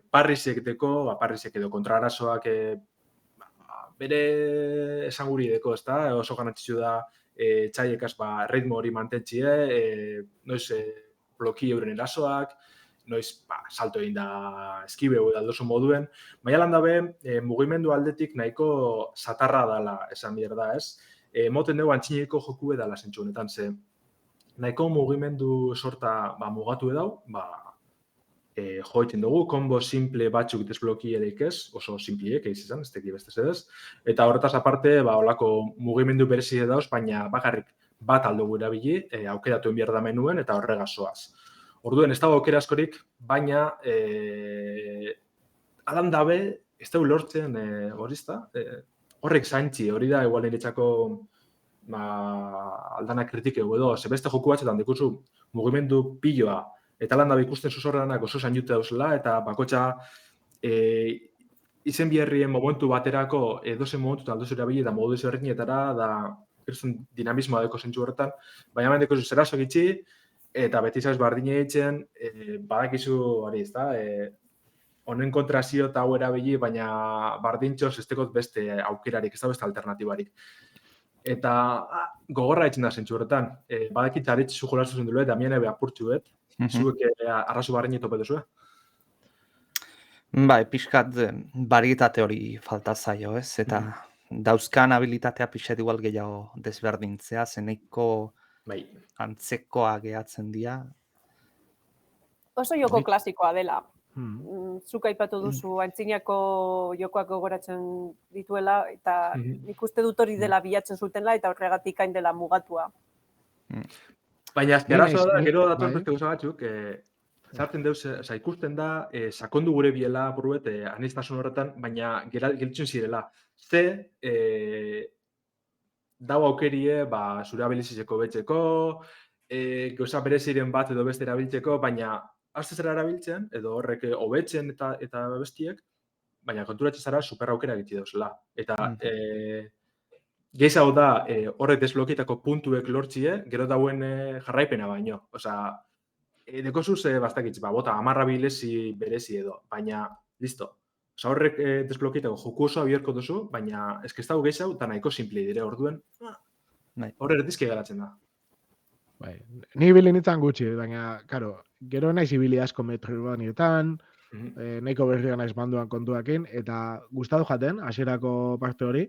Parrisek deko, parrisek edo kontrarazoak bere esanguri deko, ez da? Oso garrantzitsu da txaiekaz ritmo hori mantentzie, noiz bloki euren erasoak, noiz salto egin da eskibeu edo aldoso moduen, baina lan dabe mugimendu aldetik nahiko satarra dala esan bider da, ez? Moten dugu antxineko joku edala zentsu honetan, ze nahiko mugimendu sorta mugatu edau, joiten dugu, kombo simple batzuk desbloki edeik ez, oso simpliek eiz izan, ez teki bestez edez, eta horretaz aparte, olako mugimendu berezi edauz, baina bakarrik bat aldugu erabili, aukeratu enbiar da menuen eta horregaz zoaz. Orduen, ez dago aukera askorik, baina alan dabe, ez dugu lortzen horizta, horrek zaintzi, hori da, igual niretzako aldana kritikeu edo, beste joku batzetan dikuzu mugimendu piloa, eta alan dabe ikusten zuzorrenak oso zainute dauzela, eta bakotxa izen biherrien momentu baterako edozen momentu eta aldozu erabili eta modu ezberdinetara, da dinamismoa deko zentzu horretan, baina hemen deko zerazo gitxi, eta beti zaiz bardine eitzen, badakizu hori ez da, honen kontrazio eta hau erabili, baina bardintxoz ez tekot beste aukerarik, ez da beste alternatibarik. Eta gogorra eitzen da zentzu horretan, badakit aritz zu jolastu zen dulu, eta mien ebe apurtxu bet, zuek arrazu bardine tope duzu, Bai, pixkat barietate hori falta zaio, ez? Eta dauzkan habilitatea pixat igual gehiago desberdintzea, zeneiko antzekoa gehatzen dira. Oso joko klasikoa dela. Zuk aipatu duzu antzinako jokoak gogoratzen dituela, eta nik uste dut hori dela bilatzen zutela, eta horregatik hain dela mugatua. Baina azkerazo da, gero datoz beste gauza batzuk, zartzen deuz, ikusten da, sakondu gure biela, buruet, aniztasun horretan, baina gelitzen zirela. Ze, dau aukerie, zure abilizizeko betxeko, gauza bereziren bat edo beste erabiltzeko, baina azte zera erabiltzen, edo horrek hobetzen eta bestiek, baina konturatzen zara super aukera egitzi dauzela. Eta gehiago da horrek desblokeitako puntuek lortzie, gero dauen jarraipena baino. Osea, dekozuz bastakitz, bota, 10 abilezi berezi edo, baina, listo. Osa horrek desblokeitako joku osoa bihurko duzu, baina ez dago gehiago eta nahiko simple dire orduen. Horre erdizki garatzen da. Bai, ni ibili nintzen gutxi, baina, karo, gero naiz ibili asko Metroidvaniaetan, nahiko berria naiz manduan kontuakin, eta gustatu jaten, hasierako parte hori,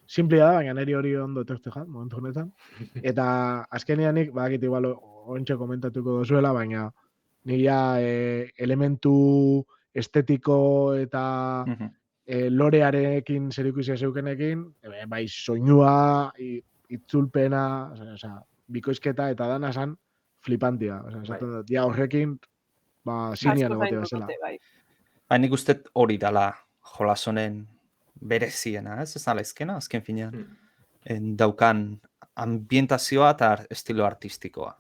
simplea da, baina niri hori ondo etortze jat, momentu honetan. Eta azkenean nik, badakit igual ontxe komentatuko dozuela, baina nire elementu estetiko eta lorearekin zerikusia zeukenekin, bai soinua, itzulpena, bikoizketa eta dana esan flipantia. Esaten dut, ja horrekin, zinean egote bezala. Nik uste hori dala jolasonen bereziena, ez nala ezkena, azken finean. Daukan ambientazioa eta estilo artistikoa.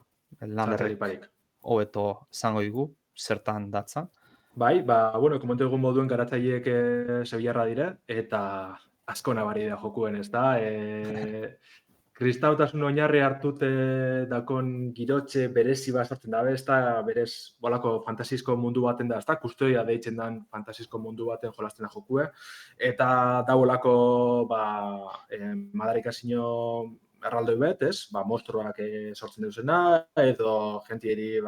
Landerrek hobeto zango digu, zertan datzan. Bai, komentu egun moduen garatzaileek Sevillarra dire, eta asko nabari da jokuen, ez da? Kristautasun oinarri hartute dakon girotxe berezi bat sartzen dabe, ez da berez bolako fantasizko mundu baten da, ez da? Kustodia deitzen den fantasizko mundu baten jolazten da jokue. Eta da bolako madarikazio erraldoi bet, ez? Monstruak sortzen duzena, edo gentieri,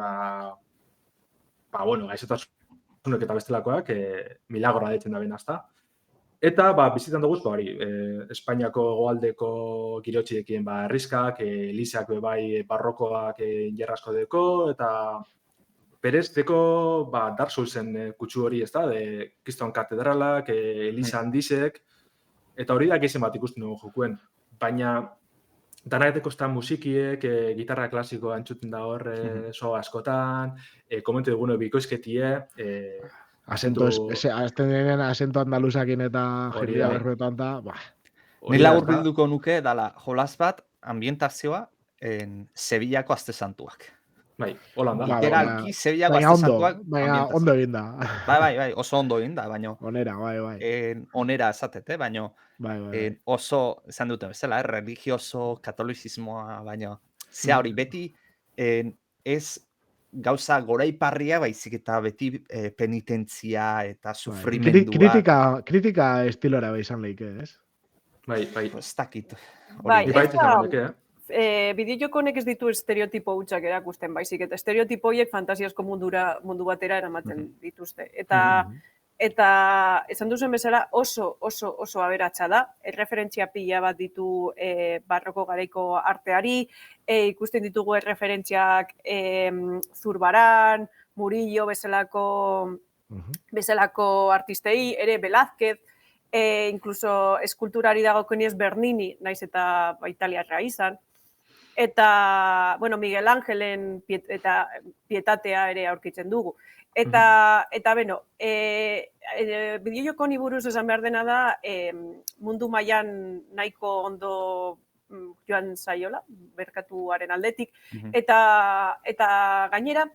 gaixotasunak eta bestelakoak milagora deitzen da bena, ez da? Eta, bizitan dugu, Espainiako goaldeko girotxiekin herrizkak, elizak bai barrokoak jarrasko deko, eta berez deko Dark Soulsen kutsu hori, ez da, Kriston katedralak, eliza handizek, eta hori da gehien bat ikusten dugu jokuen. Baina, danaketeko ez da musikiek, gitarra klasikoa entzuten da hor, so askotan, komentu dugun bikoizketie, Asento andaluzakin eta jeria berroetan da, Nila urbilduko nuke, dala, jolas bat, ambientazioa, Sevillako Aste Santuak. Bai, Holanda. Literalki, Sevillako Aste Santuak. Baina, ondo egin da. Bai, oso ondo egin da, baina. Onera, bai. Onera esatete, baina. Bai. Oso, esan duten bezala, religioso, katolizismoa, baina. Zea hori, beti, ez gauza goraiparria, baizik eta beti penitentzia eta sufrimendua. Kritika estilora izan lehike, ez? Bai. Ez dakit. Bai, bideojoko honek ez ditu estereotipo hutsak erakusten, baizik, eta estereotipo horiek fantasiasko mundu batera eramaten dituzte. Eta esan duzen bezala oso aberatsa da. Erreferentzia pila bat ditu barroko garaiko arteari, ikusten ditugu erreferentziak Zurbaran, Murillo bezalako artistei, ere Velázquez, incluso eskulturari dagokionez Bernini, naiz eta italiarra izan. Eta, Miguel Angelen eta pietatea ere aurkitzen dugu. Eta bideojoko honi buruz esan behar dena da, mundu mailan nahiko ondo joan zaiola, merkatuaren aldetik. Eta gainera,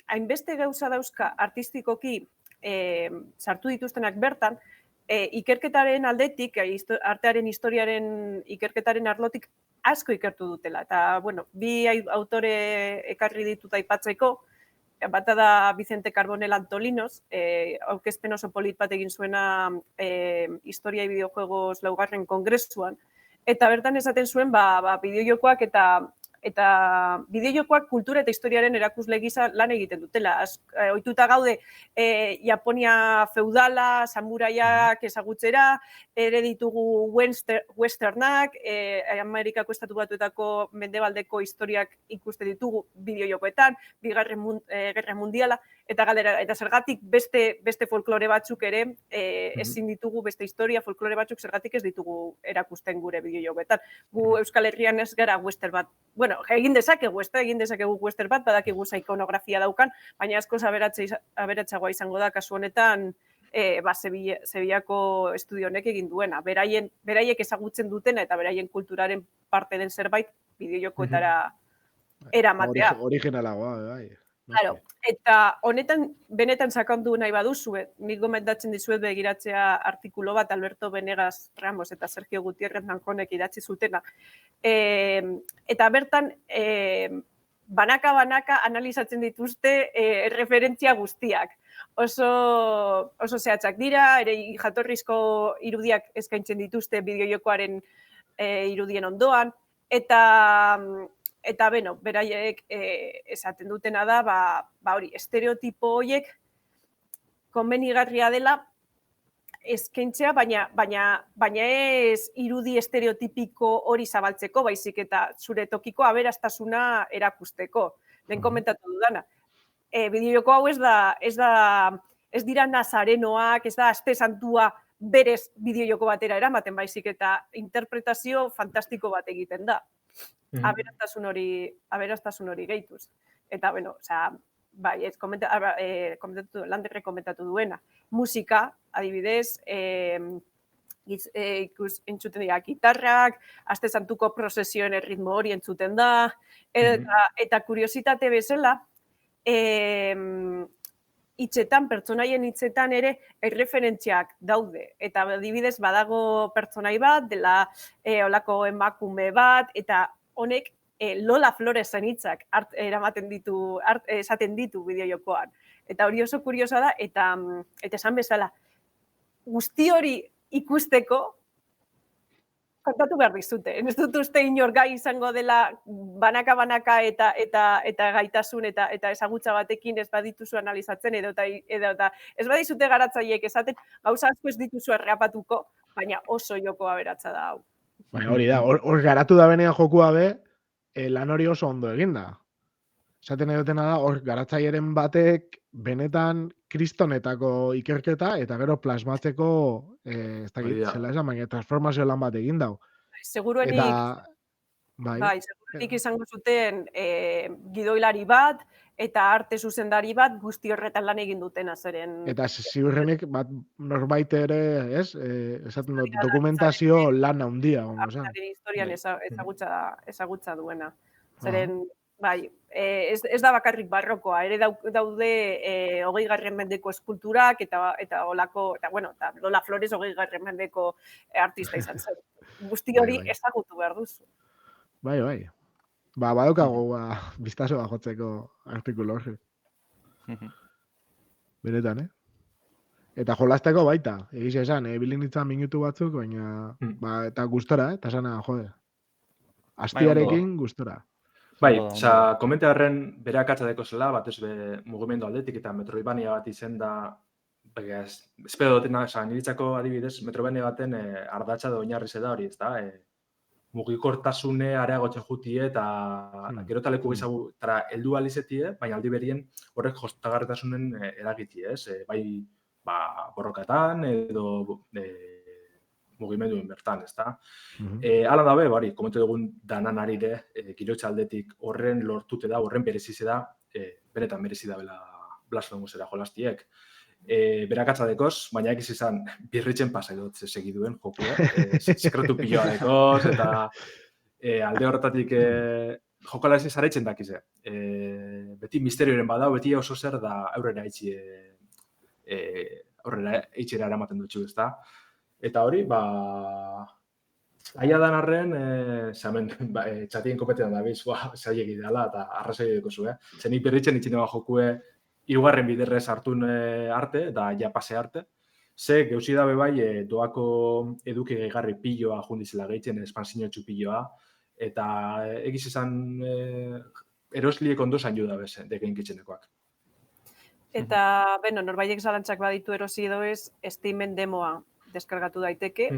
hainbeste gauza dauzka artistikoki sartu dituztenak bertan, ikerketaren aldetik, artearen historiaren ikerketaren arlotik asko ikertu dutela. Eta, bi autore ekarri ditut aipatzeko, bata da Vicente Carbonell Antolinos, aurkezpen oso polit bat egin zuena historia y videojuegos 2. kongresuan, eta bertan esaten zuen, bideojokoak eta bideojokoak kultura eta historiaren erakusle gisa lan egiten dutela. Ohituta gaude Japonia feudala, samuraiak ezagutzera, ere ditugu westernak, Amerikako Estatu Batuetako mendebaldeko historiak ikuste ditugu bideojokoetan, Bigarren Gerra Mundiala, eta galera, eta zergatik beste folklore batzuk ere ezin ditugu, beste historia folklore batzuk zergatik ez ditugu erakusten gure bideojokoetan. Gu Euskal Herrian ez gara western bat, egin dezakegu western bat, badakigu ikonografia daukan, baina askoz aberatsagoa izango da kasu honetan Sevillako estudionek egin duena. Beraiek ezagutzen dutena eta beraien kulturaren parte den zerbait bideojokoetara eramatea. Originalagoa, bai. Claro, eta honetan benetan sakondu nahi baduzue, nik gomendatzen dizuet begiratzea artikulo bat Alberto Venegas Ramos eta Sergio Gutiérrez Nanjonek idatzi zutena. Eta bertan, banaka analizatzen dituzte referentzia guztiak. Oso zehatzak dira, ere jatorrizko irudiak eskaintzen dituzte bideojokoaren irudien ondoan, eta beno, beraiek esaten dutena da, hori, estereotipo horiek konbenigarria dela eskaintzea, baina ez irudi estereotipiko hori zabaltzeko, baizik eta zure tokiko aberastasuna erakusteko. Lehen komentatu dudana. Bideojoko hau ez dira nazarenoak, ez da aste santua berez bideojoko batera eramaten, baizik eta interpretazio fantastiko bat egiten da. Aberastasun hori gehituz. Eta, bueno, bai, Landerrek komentatu duena. Musika, adibidez, entzuten dira gitarrak, aste santuko prozesioen erritmo hori entzuten da, eta kuriositate bezala, hitzetan, pertsonaien hitzetan ere erreferentziak daude. Eta adibidez, badago pertsonai bat, dela olako emakume bat, eta honek Lola Floresen hitzak esaten ditu bideojokoan. Eta hori oso kuriosa da, eta esan bezala, guzti hori ikusteko, kontatu behar dizute. Ez dut uste inor gai izango dela banaka eta gaitasun eta ezagutza batekin ez badituzu analizatzen edo ez badizute garatzaileek esaten gauza asko ez dituzu errapatuko, baina oso joko aberatsa da hau. Baina hori da, hor garatu da benean jokua be, lan hori oso ondo eginda. Esaten edotena da, hor garatzaileren batek benetan kristonetako ikerketa eta gero plasmatzeko, ez dakit, zela esan, baina transformazio lan bat egin dau. Seguruenik izango zuten gidoilari bat eta arte zuzendari bat guzti horretan lan egin dutena zeren. Eta ziurrenik norbait ere, ez? Esaten dut, dokumentazio lan handia. Artearen historian ezagutza duena. Zeren, bai, ez da bakarrik barrokoa, ere daude 20. mendeko eskulturak eta olako, eta bueno, Lola Flores 20. mendeko artista izan zen. Guzti hori ezagutu behar duzu. Bai. Badaukago bistazo jotzeko artikulo hori. Benetan, Eta jolasteko baita, egiz esan, bilin ditzan minutu batzuk, baina eta gustora, eta sana, jode. Astiarekin gustora. Bai, komentarren bere akatzadeko zela, batez mugimendu aldetik eta Metroidvania bat izen da, espero dutena, niritzako adibidez, Metroidvania baten ardatza da oinarri da hori, ez da, mugikortasune areagotzen jutie eta gero eta leku gizagutara heldu alizetie, baina aldi berien horrek jostagarretasunen eragitie, ez? Bai, borrokatan edo mugimenduen bertan, ez da? Hala dabe, bari, komentu dugun danan arire, girotxa aldetik horren lortute da, horren berezize da, benetan berezi da bela blasfemosera jolastiek. Berakatza dekoz, baina egiz izan birritzen pasai dut segiduen jokua, sekretu piloa dekoz, eta alde horretatik jokala ez zaraitzen dakize. Beti misterioaren badau, beti oso zer da aurrera eitxera eramaten dutxu, ez da? Eta hori, aia dan arren, txatien kompetetan da biz, zailegi dela eta arrazoi dekozu, Zenik birritzen itxinema jokue hirugarren biderrez hartun arte, da ja pase arte. Ze, geuzi dabe bai, doako eduki gehigarri piloa jundizela gehitzen, espansinotxu piloa, eta egiz izan erosliek ondo zain juda bez, deken kitxenekoak. Eta, beno, norbaitek zalantzak baditu erosi edo ez, Steamen demoa deskargatu daiteke,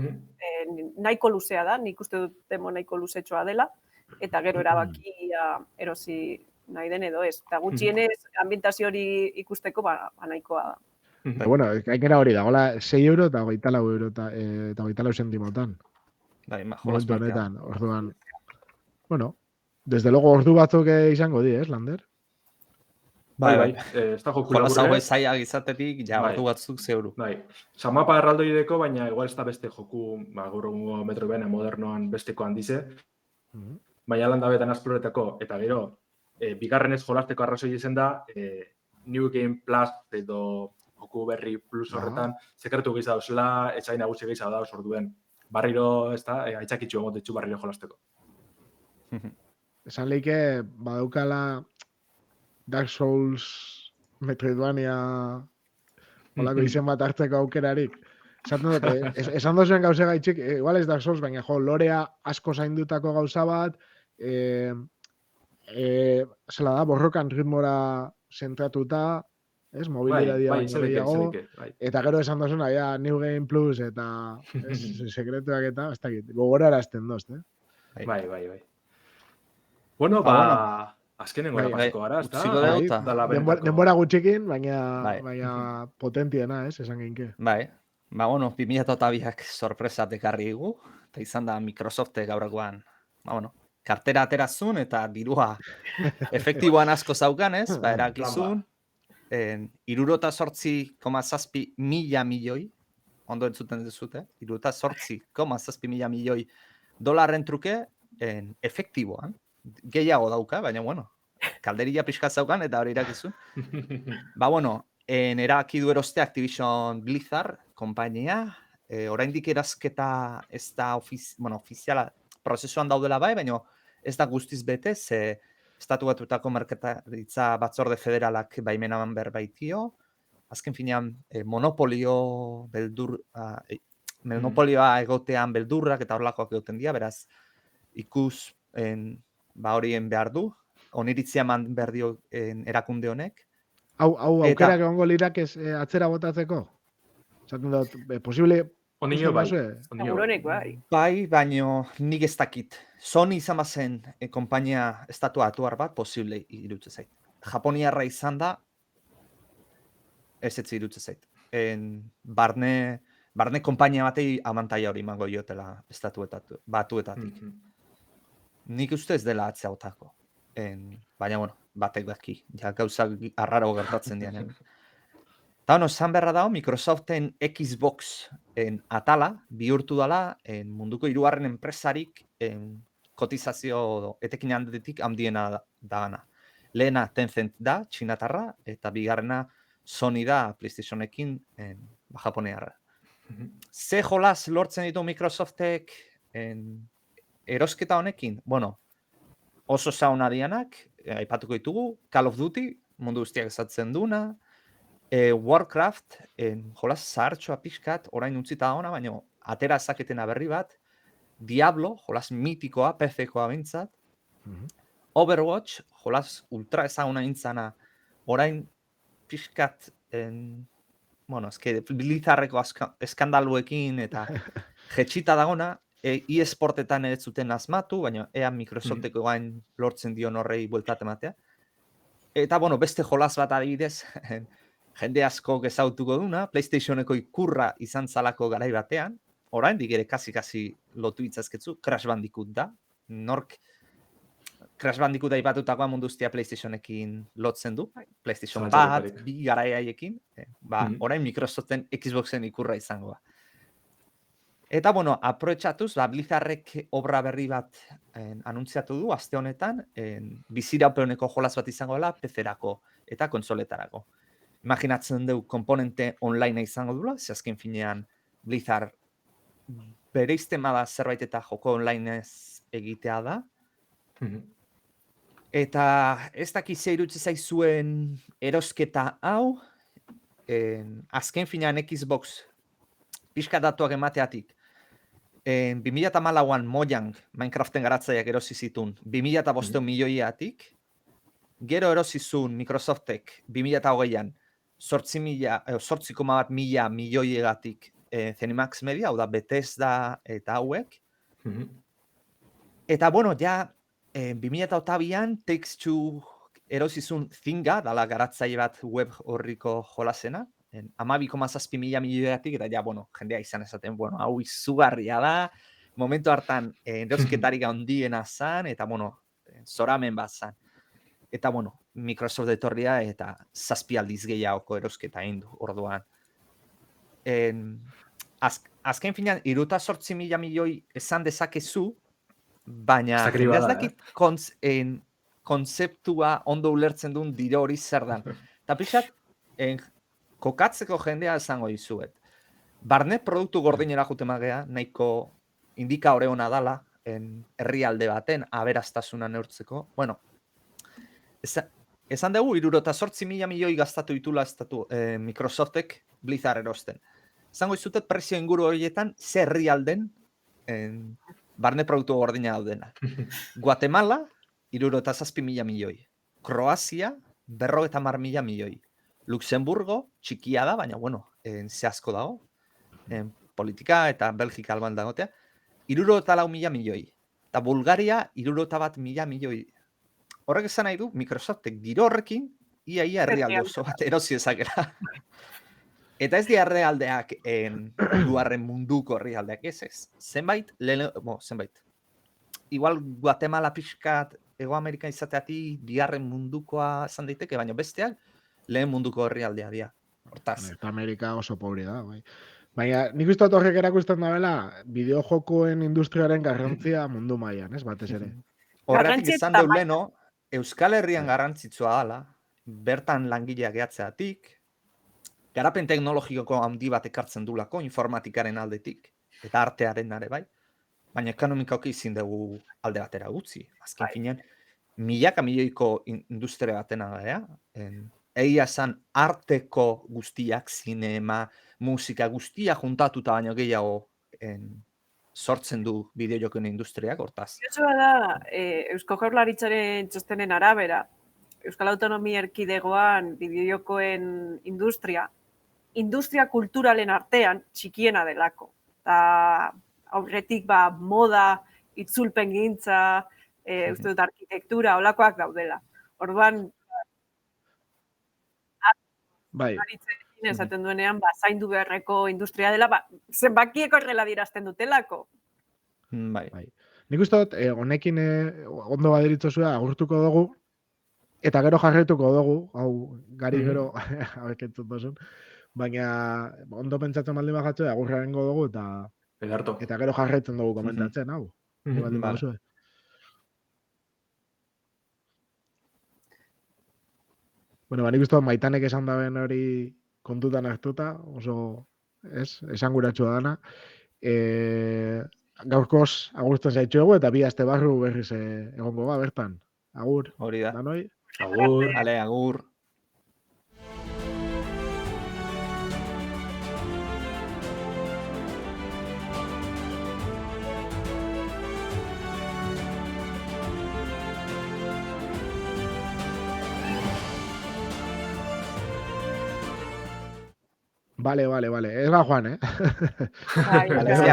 nahiko luzea da, nik uste dut demo nahiko luzetxoa dela, eta gero erabakia erosi nahi den edo ez. Eta gutxienez, ambientazio hori ikusteko, nahikoa da. Bueno, gainera hori da, gola 6 euro eta 24 euro eta 24 sentimotan. Bai, momentu honetan, orduan. Bueno, desde luego ordu batzuk izango di, Lander? Bai, ez da joku Jolas hau laburre. ezaiak izatetik, ja, Bai. ordu batzuk zeuru. Bai, mapa erraldoideko, baina igual ez da beste joku, gaur egungo Metroidvania modernoan besteko handize. Baina lan dabetan esploretako, eta gero, bigarrenez jolasteko arrazoi izen da, New Game Plus edo joku berri plus horretan, sekretu gehiago dauzela, etxai nagusi gehiago dauz orduen. Barriro, ez da, aitzakitxu egotetxu barriro jolasteko. Esan leike, badaukala Dark Souls, Metroidvania, holako izen bat hartzeko aukerarik. Esan dozuen gauze gaitxik, igual ez Dark Souls, baina lorea asko zaindutako gauza bat, zela da, borrokan ritmora zentratuta, ez, mobilidadia baino gehiago, eta gero esan dozuna, ja, New Game Plus, eta sekretuak eta, ez dakit, gogora erazten dozt, Bai. Bueno, azkenen gora pasiko gara, ez da? Denbora gutxikin, baina potentiena, ez, esan geinke. Bai, 2002ak sorpresa dekarri egu, eta izan da Microsoftek gaurakoan, kartera aterazun eta dirua efektiboan asko zaukanez, erakizun, 68,7 mila milioi, ondo entzuten dezute, 68,7 mila milioi dolarren truke efektiboan. Gehiago dauka, baina, kalderilla pixka zaukan eta hori irakizun. Eraki du eroste Activision Blizzard, konpainia, oraindik erazketa ez da ofiziala prozesuan daudela bai, baina ez da guztiz bete, ze Estatu Batuetako merkataritza batzorde federalak baimenaman berbaitio, azken finean monopolioa egotean beldurrak eta horlakoak egoten dira, beraz, ikus horien behar du, oniritzia eman behar dio erakunde honek. Hau aukerak egongo lirak atzera botatzeko? Zaten dut, posible... Onino bai. Seguronek bai. Bai, baino nik ez dakit. Sony izan bazen konpainia estatua atuar bat posible irutze zait. Japoniarra izan da, ez irutze zait. Barne konpainia batei abantaia hori mango iotela batuetatik. Nik uste ez dela atzea otako. Baina, batek daki. Ja, gauzak arraro gertatzen dianen. Eta, esan beharra dago, Microsoften Xbox atala bihurtu dela munduko hirugarren enpresarik kotizazio etekin handitik handiena dagana. Lehena Tencent da, txinatarra, eta bigarrena Sony da, PlayStationekin japonearra. Ze jolas lortzen ditu Microsoftek erosketa honekin? Oso sauna dianak, aipatuko ditugu, Call of Duty, mundu guztiak ezatzen duna, Warcraft, jolas zahartxoa pixkat, orain utzita dagoena, baina atera zaketena berri bat, Diablo, jolas mitikoa, PC-koa bintzat, Overwatch, jolas ultra ezaguna intzana, orain pixkat, Blizzardreko eskandaluekin eta jetxita dagona, eSportetan ez zuten asmatu, baina ea Microsofteko gain lortzen dion horrei bueltate matea. Eta, beste jolas bat adibidez, jende asko gezautuko duna, PlayStationeko ikurra izan zalako garai batean, orain digere kasi lotu itzazketzu, Crash Bandicoot da. Nork Crash Bandicoot aipatutakoa mundu guztia PlayStationekin lotzen du. PlayStation bat, bi garaiaiekin, orain Microsoften Xboxen ikurra izangoa. Eta, aproetxatuz, Blizzardrek obra berri bat anuntziatu du, aste honetan, biziraupeuneko jolas bat izango dela, PC-erako eta konsoletarako. Imaginatzen dugu komponente online izango dula, ze azken finean Blizzard bere iztema da zerbait eta joko online ez egitea da. Eta ez dakize irutze zaizuen erosketa hau, azken finean Xbox pixka datuak emateatik, 2014an Mojang, Minecraften garatzaileak erosi zitun, 2005 milioiatik, gero erosizun Microsoftek 2008an 8,1 mila milioiegatik Zenimax Media, hau da Bethesda eta hauek. Eta, ja 2008an Takes-Two erosizun Zynga, dala garatzaile bat web horriko jolasena, 12,7 mila milioiatik, eta jendea izan esaten, hau izugarria da, momentu hartan erosketarik handiena zan, eta zoramen bat zan. Eta, bueno, Microsoft etorria eta 7 aldiz gehiagoko erosketa egin du orduan. Azken finean, 78.000 milioi esan dezakezu, baina ez dakit kontzeptua ondo ulertzen duen dire hori zer dan. Eta pixat, kokatzeko jendea esango dizuet. Barne produktu gordinera jute magea, nahiko indikaore hona dala, herrialde baten aberastasuna neurtzeko. Bueno, esan dugu, 78.000 milioi gastatu ditula Microsoftek Blizzard erosten. Zango izutet prezio inguru horietan, zer herrialden barne produktu gordina daudena. Guatemala, 77.000 milioi. Kroazia, 50.000 milioi. Luxemburgo, txikia da, baina, bueno, zehazko dago. Politika eta Belgika alban dagotea. 64.000 milioi. Eta Bulgaria, 61.000 milioi. Horrek esan nahi du, Microsoftek diro horrekin, ia herrialde oso bat erosi ezakera. Eta ez dira herrialdeak duarren munduko herrialdeak ez. Zenbait. Igual Guatemala pixkat Ego Amerika izateati bigarren mundukoa esan daiteke, baina besteak lehen munduko herrialdea dira. Hortaz. Eta Amerika oso pobre da, bai. Baina nik uste dut horrek erakusten dabela, bideojokoen industriaren garrantzia mundu mailan, ez batez ere. Horretik izan deu leno, Euskal Herrian garrantzitsua dela, bertan langileak gehatzeatik, garapen teknologiko handi bat ekartzen dulako, informatikaren aldetik, eta artearen ere bai, baina ekonomikoki ezin dugu alde batera gutzi. Azken finean, milaka milioiko industria batena gara, egia esan arteko guztiak, zinema, musika guztia juntatuta baino gehiago sortzen du bideojokoen industriak, hortaz. Kuriosoa da, Eusko Jaurlaritzaren txostenen arabera, Euskal Autonomia Erkidegoan bideojokoen industria kulturalen artean txikiena delako. Eta aurretik moda, itzulpen gintza, uste dut arkitektura, holakoak daudela. Orduan, bai. Esaten duenean, zaindu beharreko industria dela, zenbakieko errela dirazten dutelako. Bai. Nik uste dut, honekin ondo baderitzozua agurtuko dugu, eta gero jarraituko dugu, hau gari gero abekentzut dozun, baina ondo pentsatzen baldin bajatzu, agurrarengo dugu, eta gero jarraitzen dugu komentatzen, hau. Bueno, nik uste dut Maitanek esan daben hori kontutan hartuta, oso esanguratsua dana. Gaurkoz agurtzen zaitxuegu eta bi aste barru berriz egongo ba, bertan. Agur. Hori da. Danoi? Agur. Ale, agur. Vale. Ez ga joan,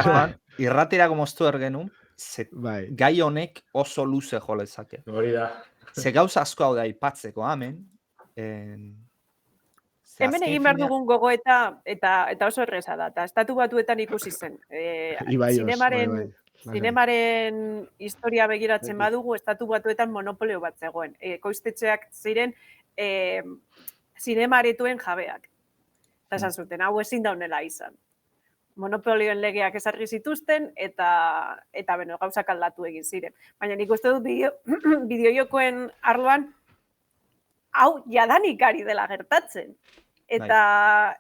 Joan, irratirako moztu ergenun, gai honek oso luze jo lezake. Hori da. Ze gauza asko hau da aipatzeko hemen. Hemen egin behar dugun gogoeta eta oso erreza da. Eta Estatu Batuetan ikusi zen. Zinemaren historia begiratzen badugu, Estatu Batuetan monopolio bat zegoen. Ekoiztetxeak ziren zinemaretuen jabeak. Eta esan zuten, hau ezin daunela izan. Monopolioen legeak ezarri zituzten eta gauzak aldatu egin ziren. Baina nik uste dut bideojokoen arloan hau jadanik ari dela gertatzen. Eta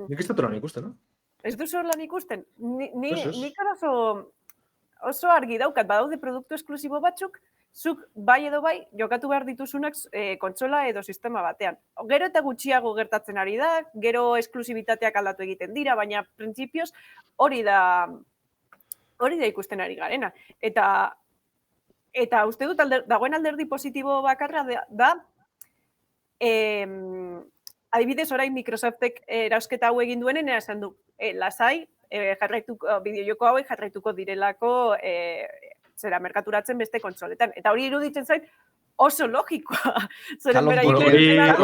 nik ez dut lan ikusten, no? Ez duzu lan ikusten? Nik oso argi daukat, badaude produktu esklusibo batzuk, zuk bai edo bai jokatu behar dituzunak kontsola edo sistema batean. Gero eta gutxiago gertatzen ari da, gero esklusibitateak aldatu egiten dira, baina printzipioz hori da ikusten ari garena. Eta uste dut dagoen alderdi positibo bakarra da, adibidez orain Microsoftek erauzketa hau egin duenen, esan du, lasai, bideojoko hauek jarraituko direlako merkaturatzen beste kontsoletan. Eta hori iruditzen zait oso logikoa.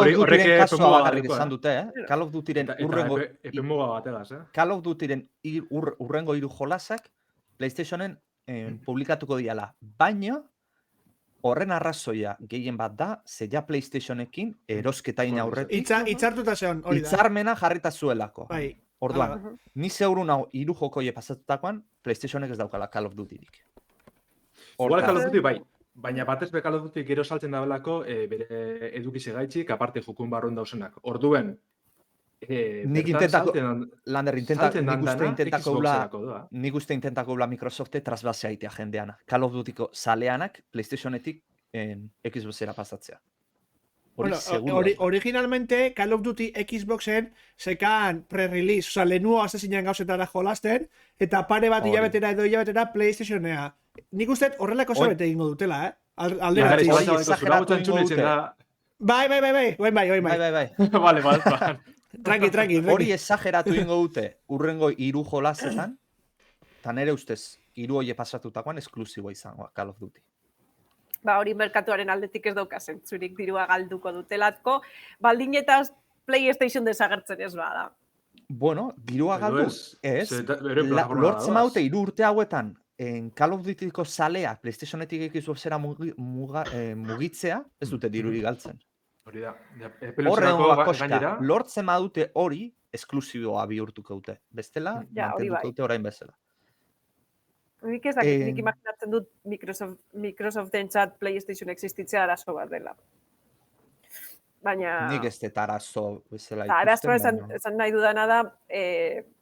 Horrek kasua bakarrik esan dute, Call of Dutyren urrengo 3 jolasak PlayStationen publikatuko diala. Baina, horren arrazoia gehien bat da, zeia PlayStationekin erosketa aurretik, Itzartuta zeon, hori da. hitzarmena jarrita zuelako. Bai. Orduan, ni zeurun hau 3 jokoie pasatutakoan, PlayStationek ez daukala Call of Dutyrik. Igual Call of Duty bai, baina batez be Call of Duty gero saltzen dabelako bere edukize gaitxik, aparte jokun barrun dausenak. Orduen, nik uste intentako ula Microsofte trasbasea itea jendeana. Call of Dutyko zaleanak PlayStationetik Xboxera pasatzea. Bueno, originalmente Call of Duty Xboxen sekan pre-release, oza, lehenua asesinan gauzetara jolasten, eta pare bat hilabetera edo hilabetera PlayStationea. Nik uste horrelako zabete egingo dutela, aldera. Bai. Vale. Tranqui. Hori exageratu ingo dute urrengo 3 jolasetan, eta nere ustez 3 hoie pasatutakoan esklusiboa izango Call of Duty. Hori merkatuaren aldetik ez dauka zentzurik dirua galduko dutelako, baldin eta PlayStation desagertzen ez bada. Bueno, dirua galdu, ez? Lortzen maute 3 urte hauetan, Call of Dutyko zalea PlayStationetik Xboxera mugitzea, ez dute dirurik galtzen. Hori da. Horrengo bakoska, lortzen madute hori esklusiboa bihurtuko dute. Bestela, mantenduko dute orain bezala. Nik ez dakit, nik imaginatzen dut Microsoften txat PlayStation existitzea arazo bat dela. Baina... Nik ez dut arazo bezala ikusten. Arazoa esan nahi dudana da,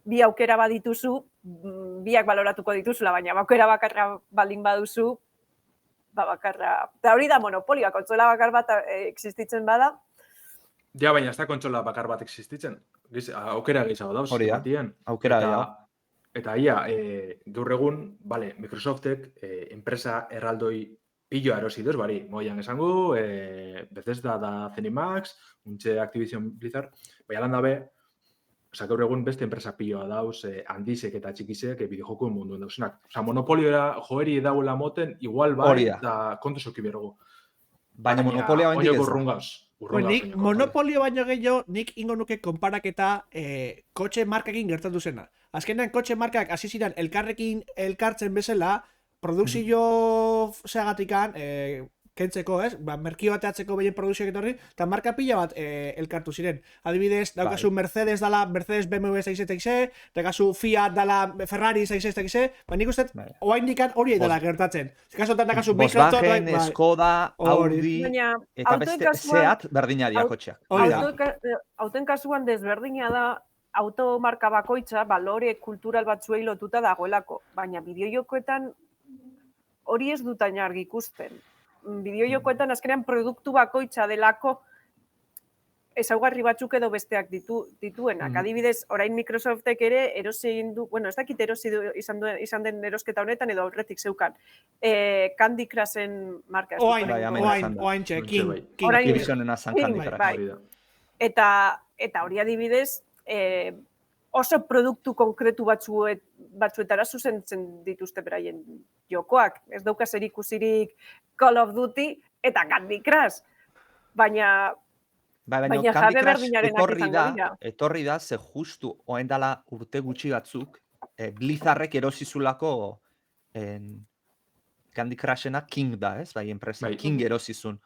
bi aukera bat dituzu, biak baloratuko dituzula, baina aukera bakarra baldin baduzu, bakarra... Eta hori da monopolioa, kontsola bakar bat existitzen bada. Ja, baina ez da kontsola bakar bat existitzen. Aukera gehiago dauz. Hori da, aukera gehiago. Eta ia, gaur egun, Microsoftek enpresa erraldoi pilloa erosi duz, bari, moian esango, Bethesda da Zenimax, untxe Activision Blizzard, bai alan dabe, gaur egun beste enpresa pilloa dauz, handizek eta txikizek bideojokuen munduen dauzenak. Monopolioera joeri dauela moten, igual bai, eta kontu soki bergo. Baina monopolioa baino gehiago. Nik monopolio baino gehiago, nik ingo nuke konparaketa kotxe markakin gertatu zena. Azkenean kotxe markak hasi ziren elkarrekin elkartzen bezala, produkzio zeagatikan, kentzeko, ez? Merkio bateatzeko behien produkzioak etorri, eta marka pila bat elkartu ziren. Adibidez, daukazu Mercedes dala Mercedes BMW 6XE, daukazu Fiat dala Ferrari 6XE, nik uste, oain dikan hori dela gertatzen. Kasotan daukazu Volkswagen, Skoda, Audi, eta beste Seat berdinaria kotxeak. Auten kasuan desberdina da, automarka bakoitza balore kultural batzuei lotuta dagoelako, baina bideojokoetan hori ez dut argi ikusten. Bideojokoetan azkenean produktu bakoitza delako ezaugarri batzuk edo besteak dituenak. Adibidez, orain Microsoftek ere erosi egin du, bueno, ez dakit erosi izan den erosketa honetan edo aurretik zeukan. Candy Crushen marka. Oain txe, King. Eta hori adibidez, oso produktu konkretu batzuetara zuzentzen dituzte beraien jokoak. Ez dauka zer ikusirik Call of Duty eta Candy Crush. Baina jabe berdinarenak izango dira. Etorri da, ze justu oain dala urte gutxi batzuk, Blizzardrek erosizulako Candy Crushena King da, ez? Bai, enpresa, King erosizun.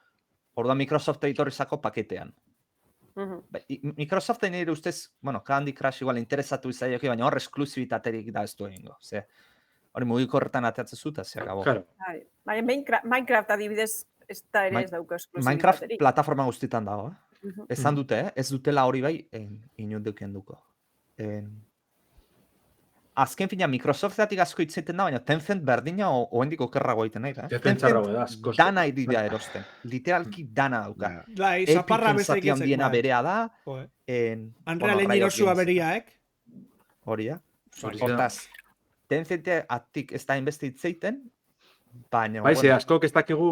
Orduan Microsoft editorrizako paketean. Microsoften nire ustez, Candy Crush igual interesatu izaioki, baina hor esklusibitaterik da ez du egingo. Hori mugiko horretan ateatzen zuta, ze agabo. Baina Minecraft adibidez ez da ere ez dauka esklusibitaterik. Minecraft plataforma guztietan dago, esan dute, ez dutela hori bai, inundik enduko. Azken fina, Microsoftatik asko hitzaiten da, baina Tencent berdina oendik okerrago egiten nahi da. Tencent dana ididea erosten. Literalki dana dauka. Zaparra beste egitzen. Diena berea da. Unreal Engine osua beriaek. Hori da. Hortaz, Tencent atik ez da inbeste hitzaiten, baina... Bai, askok ez dakigu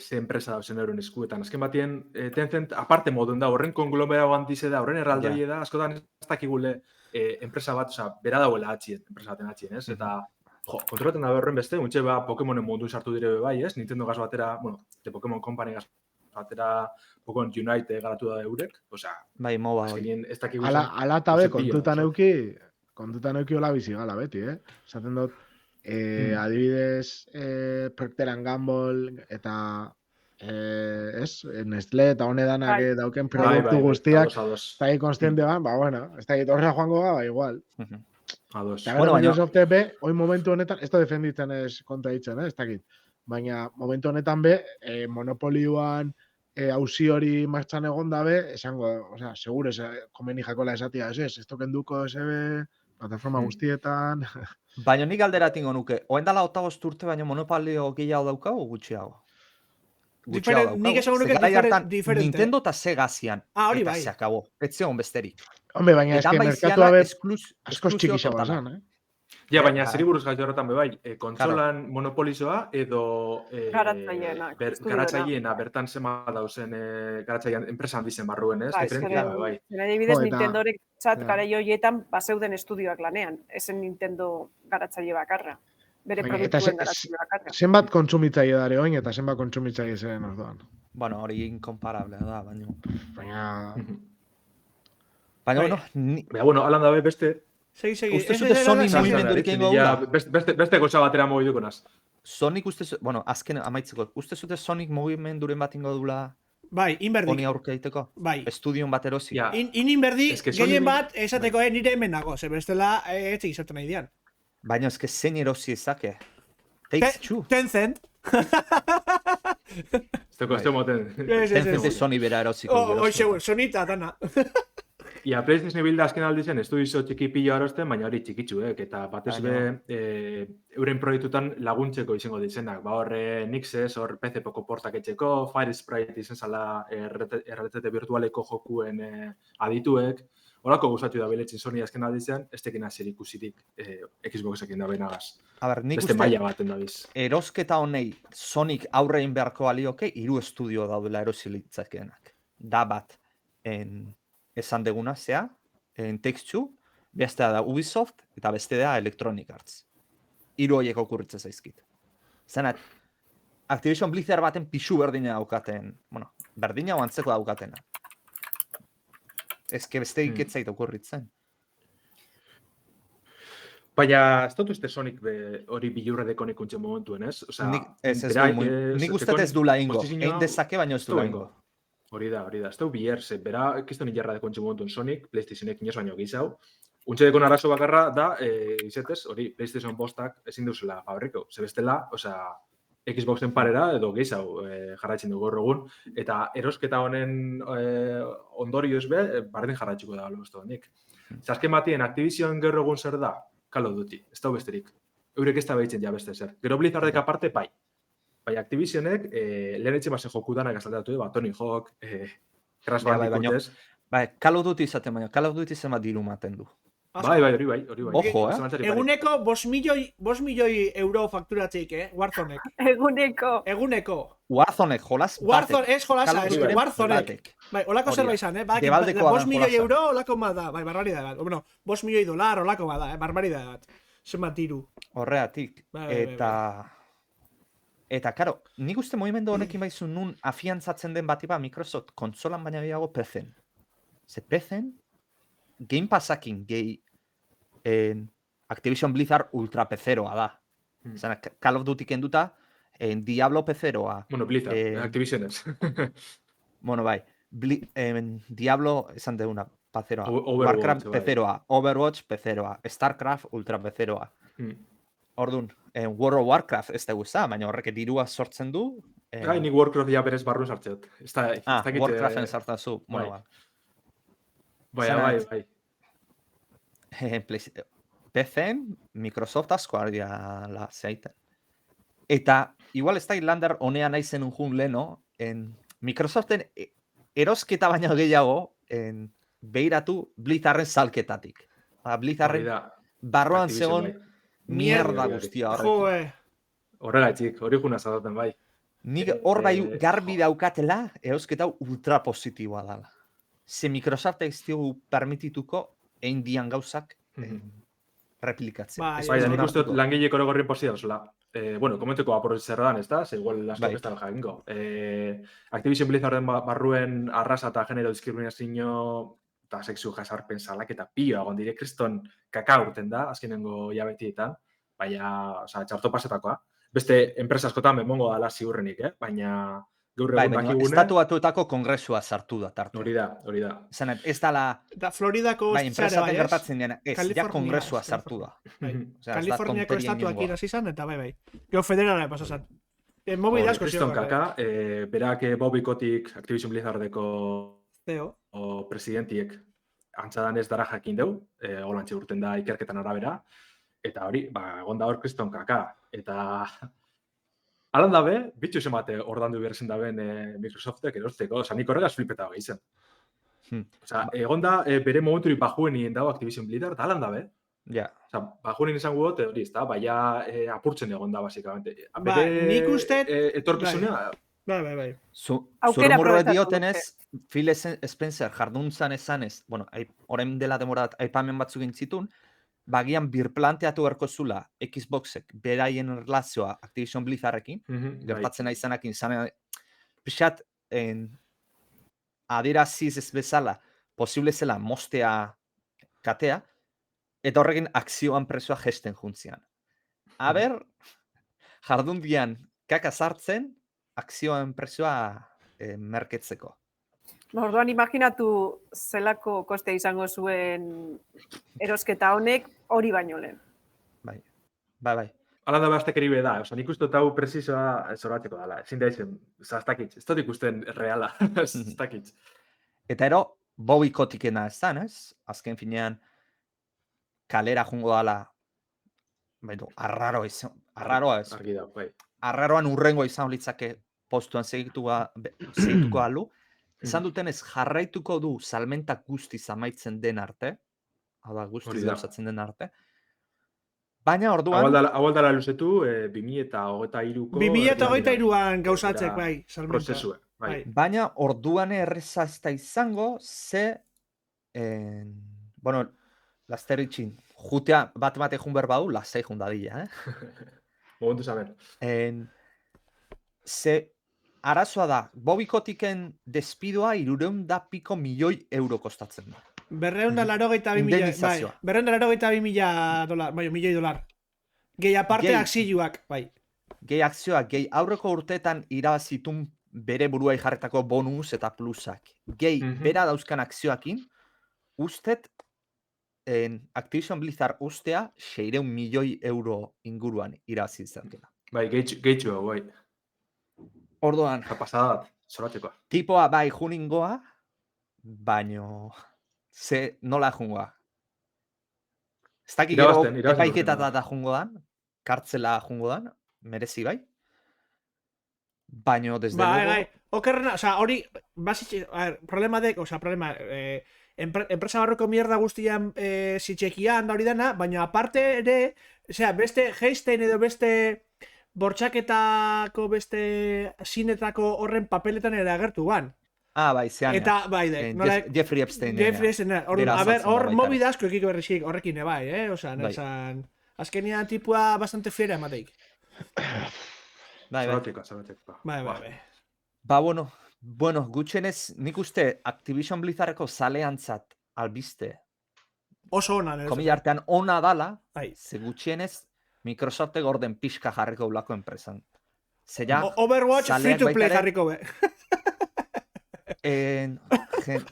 ze enpresa dauzen euren eskuetan. Azken batien, Tencent aparte moduen da, horren konglomerago handize da, horren erraldoi da, askotan ez dakigule enpresa bat, bera dauela enpresa baten atxien, ez? Eta, kontrolaten da horren beste, untxe Pokemonen mundu sartu dire bai, ez? Nintendo gaz batera, The Pokemon Company gaz batera, Pokemon Unite garatu da eurek, bai, moba hori. Ala tabe, kontutan euki hola bizi gala beti, Zaten dut, Adibidez, Procter & Gamble eta Nestle eta honedanak dauken produktu guztiak, ez da konstiente ban, bueno, ez da horra joango ba, igual. Ados. Eta gero Microsoft be, hoi momentu honetan, ez da defenditzen ez kontra ditzen, ez dakit. Baina momentu honetan be, monopolioan hauzi hori martxan egon dabe, esango, osea, seguro, komeni jakola esatia, ez tokenduko plataforma guztietan. Baina nik alderatingo nuke, oendala 25 urte baina monopolio gehiago daukago gutxiago? Nik esango nuke diferente. Nintendo eta Sega zian. Hori bai. Eta se acabó. Ez zion besterik. Hombre, baina eske merkatua be asko txikixagoa zan, Ja, baina zeri buruz gaitu horretan bai, kontsolan monopolizoa edo garatzaileena bertan zema dauzen garatzailean enpresa handizen barruen, ez? Bai. Adibidez, Nintendorek txat garai horietan bazeuden estudioak lanean, esen Nintendo garatzaile bakarra. Bere produktuen garatzaile bakarra. Zenbat kontsumitzaile dare oin eta zenbat kontsumitzaile zeren orduan? Bueno, hori inkomparable da, baina... bueno, alan dabe beste... Segi. Uste zute Sony mugimendurik egingo gula? Beste goza batera mugituko naz. Sonic uste zute, bueno, azken amaitzeko, uste zute Sonic mugimenduren bat ingo dula? Bai, inberdik. Honi aurkeiteko? Bai. Estudion bat erosi? Inberdi, gehien bat, esateko, nire hemen nago, bestela, etxik izaten nahi dian. Baina eske zein erosi ezake? Takes Two. Tencent. Esteko moten. Tencent Sony bera erosiko. Oixe, Sony eta dana. Ia, PlayStation bilda azken aldi zen, estudizo txiki pilo arosten, baina hori txikitzuek, eta batez be, euren proiektutan laguntzeko izango ditzenak. Ba horre Nixes, hor PC poko portak etxeko, Fire Sprite izen zala erretzete virtualeko jokuen adituek. Horako gustatu da biletzen Sony azken aldi zen, ez tekin azer ikusirik Xboxekin da benagaz. Beste maila baten dabiz. Erosketa honei Sonic aurrein beharko alioke, 3 estudio daudela erosilitzakenak. Da bat, esan deguna, zea, Take-Two, bestea da Ubisoft, eta beste da Electronic Arts. 3 horiek okurritzen zaizkit. Zenat, Activision Blizzard baten pixu berdina daukaten, bueno, berdina antzeko daukatena. Ezke beste iketzait okurritzen. Baina, ez dut uste Sonic hori bilurre dekonik untzen momentuen, ez? Nik uste ez du laingo, egin dezake baino ez du laingo. Hori da. Ez du biher, bera, kiston hilarra dekontxe momentuen Sonic, PlayStationek inoz baino gizau. Untxe dekon arazo bakarra da, izetez, hori PlayStation 5-ak ezin duzela fabriko. Zebestela, Xboxen parera edo gizau jarraitzen dugu egun, eta erosketa honen ondorioz be, bardin jarraitzuko da galo bestu honik. Zazken batien Activision gaur egun zer da, Call of Duty, ez da besterik. Eurek ez da behitzen ja beste zer. Gero Blizzardek aparte, bai. Bai, Activisionek, lehen etxe bazen joku danak azaldatu, Tony Hawk, Crash Bandicoot ez. Bai, Call of Duty izaten baina, Call of Duty zenbat diru maten du. Bai, hori bai. Ojo, Eguneko 5 milioi euro fakturatzeik, Warzonek. Eguneko. Warzonek, jolas batek. Ez jolasa, Warzonek. Bai, olako zerba izan, 5 milioi euro, olako bada, bai, barbaridad bat. Bueno, 5 milioi dolar, olako bada, barbaridad bat. Zenbat diru. Horreatik. Eta, karo, nik uste movimendu honekin baizu nun afiantzatzen den batiba Microsoft kontsolan baina gehiago PC-en. Ze PC-en, Game Passakin gehi Activision Blizzard ultra PC-eroa da. Zena, Call of Duty kenduta, Diablo PC-eroa. Bueno, Blizzard, Activision ez. Bueno, bai, Diablo esan deuna PC-eroa. Warcraft PC-eroa, Overwatch PC-eroa, Starcraft ultra PC-eroa. Orduan, World of Warcraft ez dugu za, baina horrek dirua sortzen du. Nik Warcraft ja berez barruen sartzeot. Warcraften sartazu. Bueno, bai. PC-en, Microsoft asko ardia la zeiten. Eta, igual ez da Irlander honea nahi zen unjun leno, Microsoften erosketa baina gehiago behiratu Blizzarren salketatik. Blizzarren barroan zegoen mierda guztia horrekin. Horregatik, hori juna zadaten bai. Nik hor bai garbi daukatela, erosketa ultra positiboa dela. Ze Microsoft ez diogu permitituko egin dian gauzak replikatzen. Bai, da nik uste dut langile korogorrien posi dauzela. Bueno, komenteko aporretzerra dan, ez da? Ze igual asko ez da jakingo. Activision Blizzarden barruen arrasa eta genero diskriminazio eta sexu jasarpen salak eta pioa gondire kriston kakao urten da, azkenengo jabetietan. baina, txarto pasetakoa. Beste enpresa askotan bemongo dala ziurrenik, baina gaur Bai, egun baina dakigune... Estatu Batuetako kongresua sartu da tartu. Hori da. Zanet, ez dala... Da Floridako Bai, enpresaten bai, gertatzen dena, ez, ja Kalifornia, kongresua ez, sartu da. Kaliforniako estatuak hasi zan, eta bai. Gero federala pasa zan. Mobi asko Kriston kaka, berak Bobby Kotick, Activision Blizzardeko presidentiek antzadan ez dara jakin deu, holantxe urten da ikerketan arabera, eta hori, egon da hor kriston kaka. Eta alan dabe, bitxu zen bate ordandu berrezen daben Microsoftek erosteko, nik horregaz flipeta hori zen. Egon da, bere momenturi bajuenien dago Activision Blizzard, alan dabe. Ja. Bajuenien izango dut, hori ez da, baia apurtzen egon da, basikamente. Nik uste... Etorkizunea... Bai. Zurmurro diotenez, Phil Spencer jarduntzan esanez, bueno, orain dela demorat aipamen batzuk intzitun, bagian birplanteatu erko zula Xboxek beraien relazioa Activision Blizzarrekin, gertatzen izanakin, pixat adiraziz ez bezala, posible zela mostea katea, eta horrekin akzioan presoa gesten juntzian. Aber, jardundian kaka sartzen, akzioan presoa merketzeko. Orduan imaginatu zelako koste izango zuen erosketa honek hori baino lehen. Bai. Hala da bastekeri be da, nik uste hau presisoa zoratzeko dela, ezin da izan, ez dut ikusten reala, ez dakitz. Eta ero, Bobby Kotickena ez zan, ez? Azken finean, kalera jungo dala, arraroa ez. Argi da, bai. Arraroan urrengo izan litzake postuan segituko alu, esan duten ez jarraituko du salmentak guztiz amaitzen den arte, hau da guztiz gauzatzen den arte, baina orduan... Hau aldala luzetu, 2023ko... 2023an gauzatzek, bai, salmenta. Prozesua, bai. Baina orduan erreza ez da izango, bueno, lasteritxin, jutea bat jun berbadu, lasei jun dadila, Momentu zaben. Arazoa da, Bobby Koticken despidoa 300 milioi euro kostatzen da. 282.000 milioi dolar. Gehi aparte akzioak, bai. Gehi akzioak, gehi aurreko urteetan irabazitun bere buruai jarretako bonus eta plusak. Gehi bera dauzkan akzioakin, ustet Activision Blizzard ustea 600 milioi euro inguruan irabazitzakela. Bai, gehitxua, bai. Orduan, pasadat, zoratzekoa. Tipoa bai juningoa, baino nola jungoa. Ez dakik gero epaiketata da jungoan, kartzela jungoan, merezi bai. Baino, desde luego... Bai, okerrena, hori, problema enpresa barroko mierda guztian zitxekian da hori dana, baina aparte ere, beste Heistein edo beste... bortxaketako beste sinetako horren papeletan ere agertu ban. Bai, zean. Eta, bai, Jeffrey Epstein. Hor mobi da asko ekiko errexik horrekin, bai, Osan, azkenian tipua bastante fiera emateik. Zabatekoa. Bai. Bueno, gutxenez, nik uste Activision Blizzardeko zaleantzat albiste. Oso ona. Komilartean ona dala, ze gutxenez, Microsoftek orden pixka jarriko ulako enpresan. Overwatch free to play jarriko be.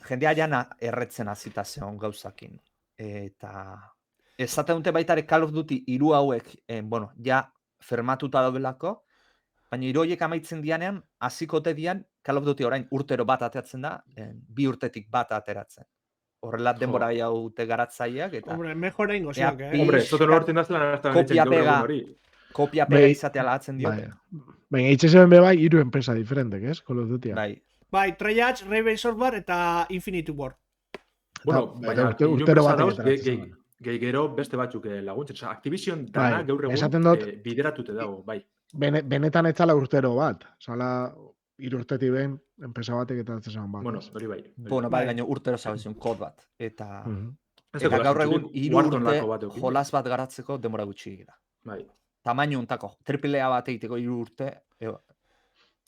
Jendea jana erretzen azita zeon gauzakin. Eta esaten dute baitare Call of Duty 3 hauek, ja fermatuta dobelako, baina 3 horiek amaitzen dianean, hasikote dian Call of Duty orain urtero bat ateratzen da, 2 urtetik bat ateratzen. Horrela denbora haute garatzaileak eta... Hombre, mejora ingo ziok, zoten horretin aztelan Kopia pega izatea lagatzen diote. Baina, itxezeben be bai, 3 enpresa diferentek, ez? Call of Duty. Bai, Treyarch, Raven Software eta Infinity Ward. Bueno, baina, urtero batek gehi gero beste batzuk laguntzen. Activision dana gaur egun bideratute dago, bai. Benetan ez zala urtero bat. Zala... 3 urtetik behin, enpresa batek eta zesan bat. Bueno, hori bai. Bueno, bai, baina urtero zabezion kod bat. Eta gaur egun 3 urte jolas bat garatzeko demora gutxi da. Bai. Tamaino untako. AAA bat egiteko 3 urte,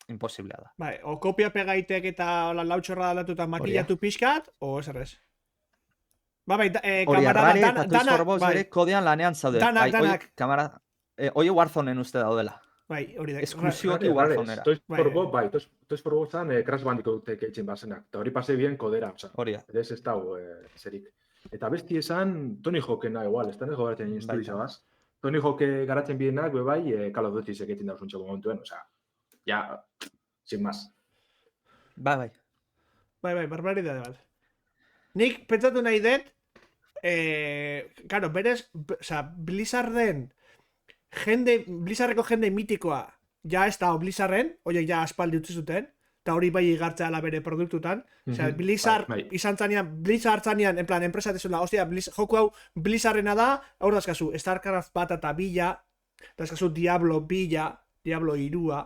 imposiblea da. Bai, o kopia pegaitek eta lautxorra aldatu eta makillatu pixkat, o ez errez. Bai, kamarada, danak, kodean lanean zaude. Danak. Oie Warzoneen uste daudela. Bai, hori da. Esklusioki Warzonera. Toys for Bob, bai, Toys for Bob zan Crash Bandicootek eitzen bazenak. Eta hori pase bien kodera, oza. Hori da. Ez dago zerik. Eta besti esan Tony Hawkena igual, ez da nago garatzen estudizabaz. Tony Hawk garatzen bienak, bai, Call of Duty seketin dauz untxeko momentuen, oza, ja, sin más. Bai. Bai, barbaridade bat. Nik pentsatu nahi dut, berez, Blizzardeko jende mitikoa, ja ez da Blizzarden, horiek ja aspaldi utzi zuten, eta hori bai igartzea ala bere produktutan. Osea, Blizzard izan zanean, Blizzard zanean, en plan, enpresa tezula, ostia, joku hau Blizzardena da, hau dazkazu, StarCraft bat eta bila, dazkazu Diablo bila, Diablo 2a.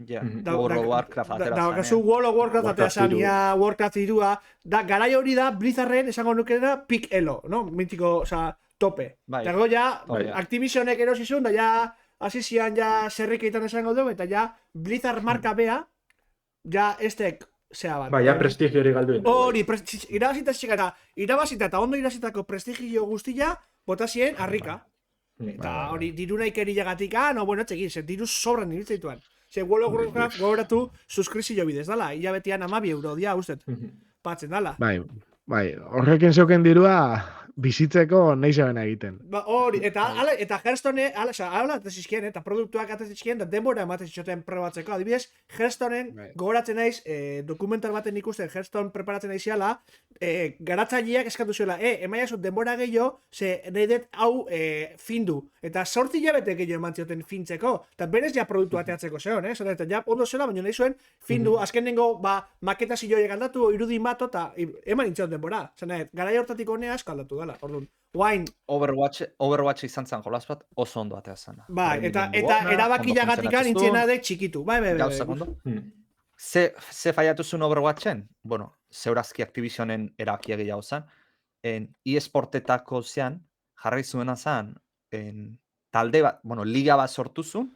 World of Warcraft atera zanean. Dakazu World of Warcraft atera zanean, Warcraft 2a, garai hori da, Blizzarden esango nukena, pick elo, no? Mintiko, osea, tope. Dago ja, Activisionek erosizun, da ja, hasizian ja zerriketan esango dugu, eta ja, Blizzard marka bea, ja, estek, zea bat. Bai, ja, prestigio hori galdu. Hori, irabazita eta ondo irabazitako prestigio guztia, botazien, harrika. Eta hori, diru nahi kerillagatik, no, bueno, txekin, diru sobran iritzaituan. Ze World of Warcraft gogoratu suskrizio bidez dala, hilabetian 12 euro dia, ustet, patzen dala. Bai, horrekin zeuken dirua bizitzeko nahi zabena egiten. Hori, eta Hearthstone, hala atezizkien, eta produktuak atezizkien, eta denbora ematezizkioten probatzeko. Adibidez, Hearthstoneen gogoratzen naiz, dokumental baten ikusten Hearthstone preparatzen naiziala, garatzaileak eskatu zuela, emaiazut denbora gehiago, ze nahi dut hau findu. Eta 8 hilabete gehiago eman zioten fintzeko, eta berez ja produktu ateatzeko zeon, eta ja ondo zela, baina nahi zuen findu, azkenengo, maketa zilloiek aldatu, irudin bat, eta eman intzion denbora. Zena, garai hortatik honea asko aldatu dela, orduan. Overwatch izan zen jolaz bat, oso ondo atea zena. Bai, eta erabakilagatik nintziena de txikitu. Bai. Gauzak ondo. Ze faiatu zuen Overwatchen? Bueno, zeurazki Activisionen erabakia gehiago zen. eSportetako zean, jarri zuena zen, talde bat, liga bat sortu zuen,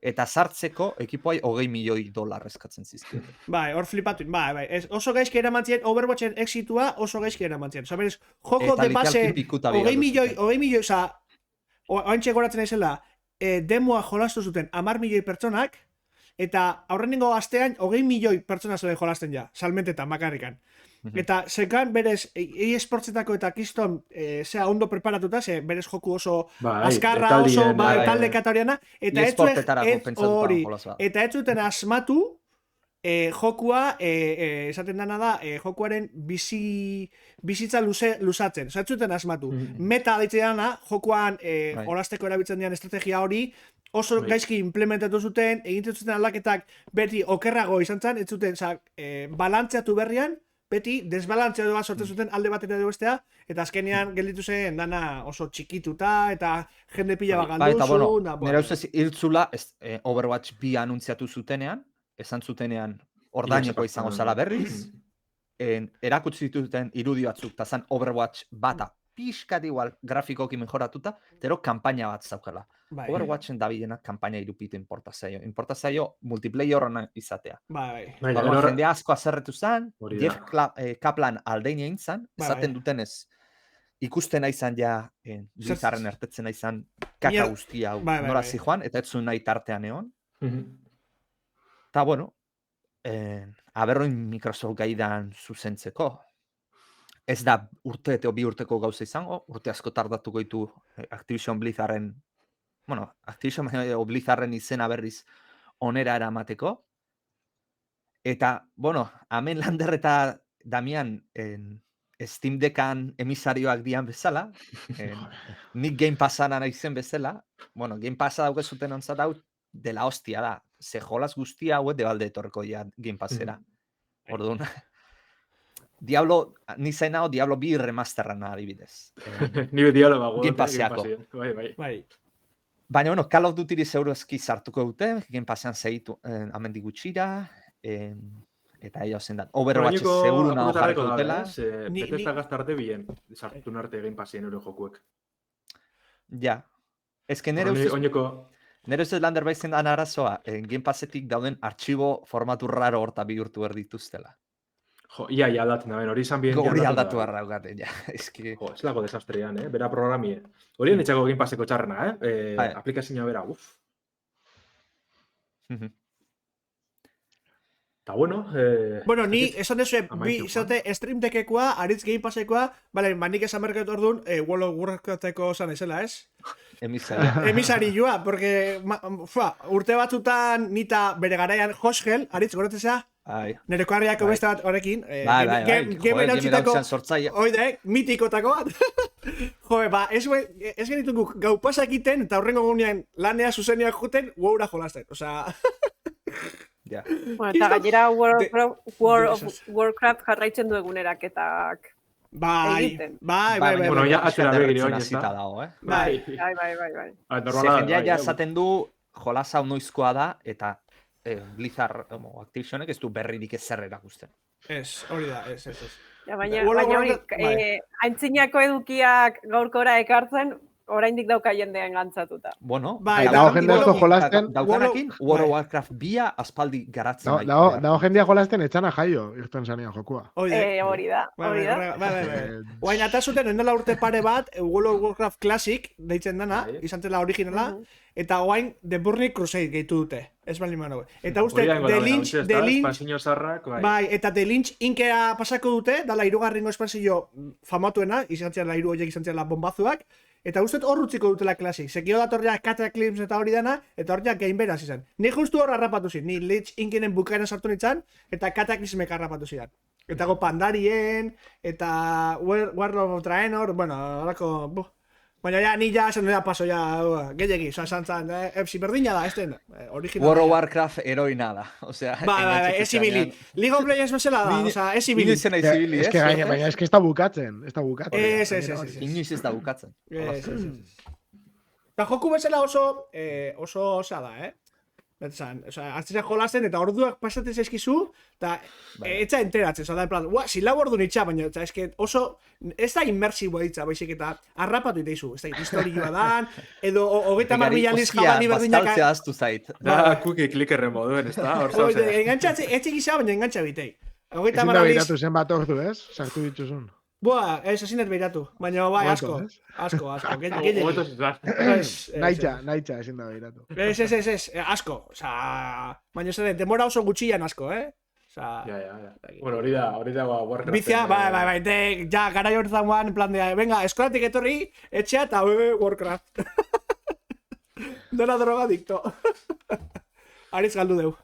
eta sartzeko ekipoai $20 milioi eskatzen zizkioten. Bai, hor flipatu, bai. Oso gaizki eramantzien, Overwatchen exitua oso gaizki eramantzien. Osa, berez, joko de base, $20 milioi, oantxe goratzen aizela, demoa jolastu zuten 10 milioi pertsonak, eta aurrenengo astean $20 milioi pertsona zuen jolasten ja, salmentetan, bakarrikan. Eta zekan berez eSportsetako eta Keystone zea ondo preparatuta, ze berez joku oso azkarra, oso talde kategoriana, eta ez zuten asmatu jokua, esaten dana da, jokuaren bizitza luzatzen. Ez zuten asmatu. Meta deitzen dana, jokuan olasteko erabiltzen dian estrategia hori, oso gaizki implementatu zuten, egin zuten aldaketak beti okerrago izan zen, ez zuten balantzeatu berrian, beti desbalantzea bat sortzen zuten alde batera edo bestea, eta azkenean gelditu zen dana oso txikituta, eta jende pila bat galdu zuen. Nera ustez hiltzula Overwatch 2 anuntziatu zutenean, esan zutenean ordaineko izango zala berriz, erakutsi dituten irudi batzuk, eta zen Overwatch bata, pixkat igual grafikoki mejoratuta, tero kampaina bat zaukala. Overwatchen dabilenak kampaina irupite importa zaio multiplayer horrena izatea. Jende asko azerretu zen, Jeff Kaplan aldein egin zen, esaten dutenez, ikusten nahi zen ja, Blizzarden ertetzen nahi zen kaka guztia hau nora zijoan, eta ez zuen nahi tartean egon. Eta bueno, aberroin Microsoft gaidan zuzentzeko, ez da urte eta 2 urteko gauza izango, urte asko tardatuko ditu Activision Blizzarden, Activision Blizzarden izena berriz onera eramateko. Eta, hemen Lander eta Damian Steam Deckan emisarioak dian bezala, nik Game Passana naizen bezala, Game Passa daukezuten ontzat hau dela hostia da, ze jolaz guztia hauet debalde etorreko ja Game Passera. Orduan, Diablo 2 remasterran adibidez. Ni Diablo bago. Game Passeako. Bai. Baina, seguro Call of Duty segurazki sartuko dute, Game Passean segitu amendik gutxira, eta ella zen da. Overwatch seguru nago jarriko dutela. Bethesda gaztarte bien, sartu narte Game Passien euro jokuek. Ja. Ez que nere ustez Lander baizen da arazoa, Game Passetik dauden artxibo formatu raro horta bihurtu berdituztela. Jo, ia aldatzen da, hori izan bien. Hori aldatu barra daugaten, ja. Jo, ez lago desastrean, bera programie. Hori nitzako Game Passeko txarrena, aplikazioa bera, Eta bueno... Bueno, ni esan dezu, bi izate Stream Deckekoa, Aritz Game Passekoa, bale, nik esan berket orduan, World of Warcrafteko esan ezela, ez? Emisari joa, porque urte batzutan nita bere garaian Hoshgel, Aritz, goretzea? Nereko harriako beste bat horrekin. Game erautzitako, oide, mitikotako bat. Jo, ez genitun guk gau pasak iten, eta horrengo gunean lanea zuzeniak juten, WoWra jolasten. Osea... Bueno, eta gainera World of Warcraft jarraitzen du eguneraketak egiten. Bai. Bueno, ya atera begiri hori, ez da? Bai. Zegen ja esaten du jolasa noizkoa da, eta Blizzard Activisionek ez du berririk ezer erakusten. Ez, hori da, ez. Baina hori, aintzinako edukiak gaurkora ekartzen, oraindik dauka jendean gantzatuta. Bueno, dago jende asko jolasten. Daukanakin, World of Warcraft bia aspaldi garatzen. Dago jendea jolasten etxana jaio, irten zanean jokua. Hori da. Oain, atazuten, endela urte pare bat, World of Warcraft Classic, deitzen dana, izan zela originala, eta oain The Burning Crusade gehitu dute. Ez bali manu. Eta uste, The Lynch inkea pasako dute, dala irugarrengo espansio famatuena, izan zela iru horiek izan zela bombazuak, eta uste hor utziko dutela Classic. Sekio datorria Cataclysm eta hori dana, eta hori gain beraz izan. Ni justu hor harrapatu zin, ni Lynch inkenen bukaena sartu nintzen, eta Cataclysmek harrapatu zidan. Eta go Pandarien, eta World of Draenor, bueno, horako... Baina ja, ni ja, esan da paso ja, gehiagi, zantzan, si berdina da, este original. World of Warcraft heroina da, osea... Bai, ez ibili. League of Legends bezala da, osea, ez ibili. Inoiz nahi zibili, ez? Baina, ez que ez da bukatzen, Inoiz ez da bukatzen. Eta joku bezala oso osa da, hartzen jolasten eta orduak pasatzen zaizkizu, eta etza enteratzen, da en plan, si lau ordu nitxa, baina oso, ez da inmersiboa ditza, baizik eta harrapatu iteizu, ez da historioa dan, edo 30.000 aldiz jabani berdinak... Bastaltzea aztu zait. Da, cookie clickerren moduen, ez da? Engantzatze, etxe gisa, baina engantza bitei. Ezin da behiratu zenbat ordu, ez? Sartu dituzun. Boa, ez ezin ez behiratu, baina bai, asko, Naitxa ezin da behiratu. Ez, asko, baina ez demora oso gutxian asko, Bueno, hori da Warcraft. Bizia, bai, ja, gara jortzan guan, en plan de, venga, eskolatik etorri, etxea eta Warcraft. Dona drogadikto. Aritz galdu deu.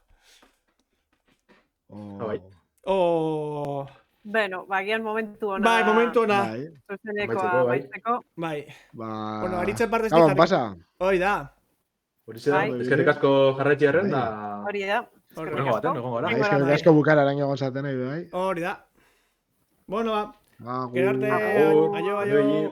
Bueno, bagian momentu ona. Bai, momentu ona. Zuzenekoa baitzeko. Bai. Bueno, Aritzen partez Gabon, pasa. Hoi da. Hori da, eskerrik asko jarraitzi erren, da... Hori da. Egongo gara. Eskerrik asko bukara araño gonzaten nahi, bai. Hori da. Bueno, ba. Gerarte, aio.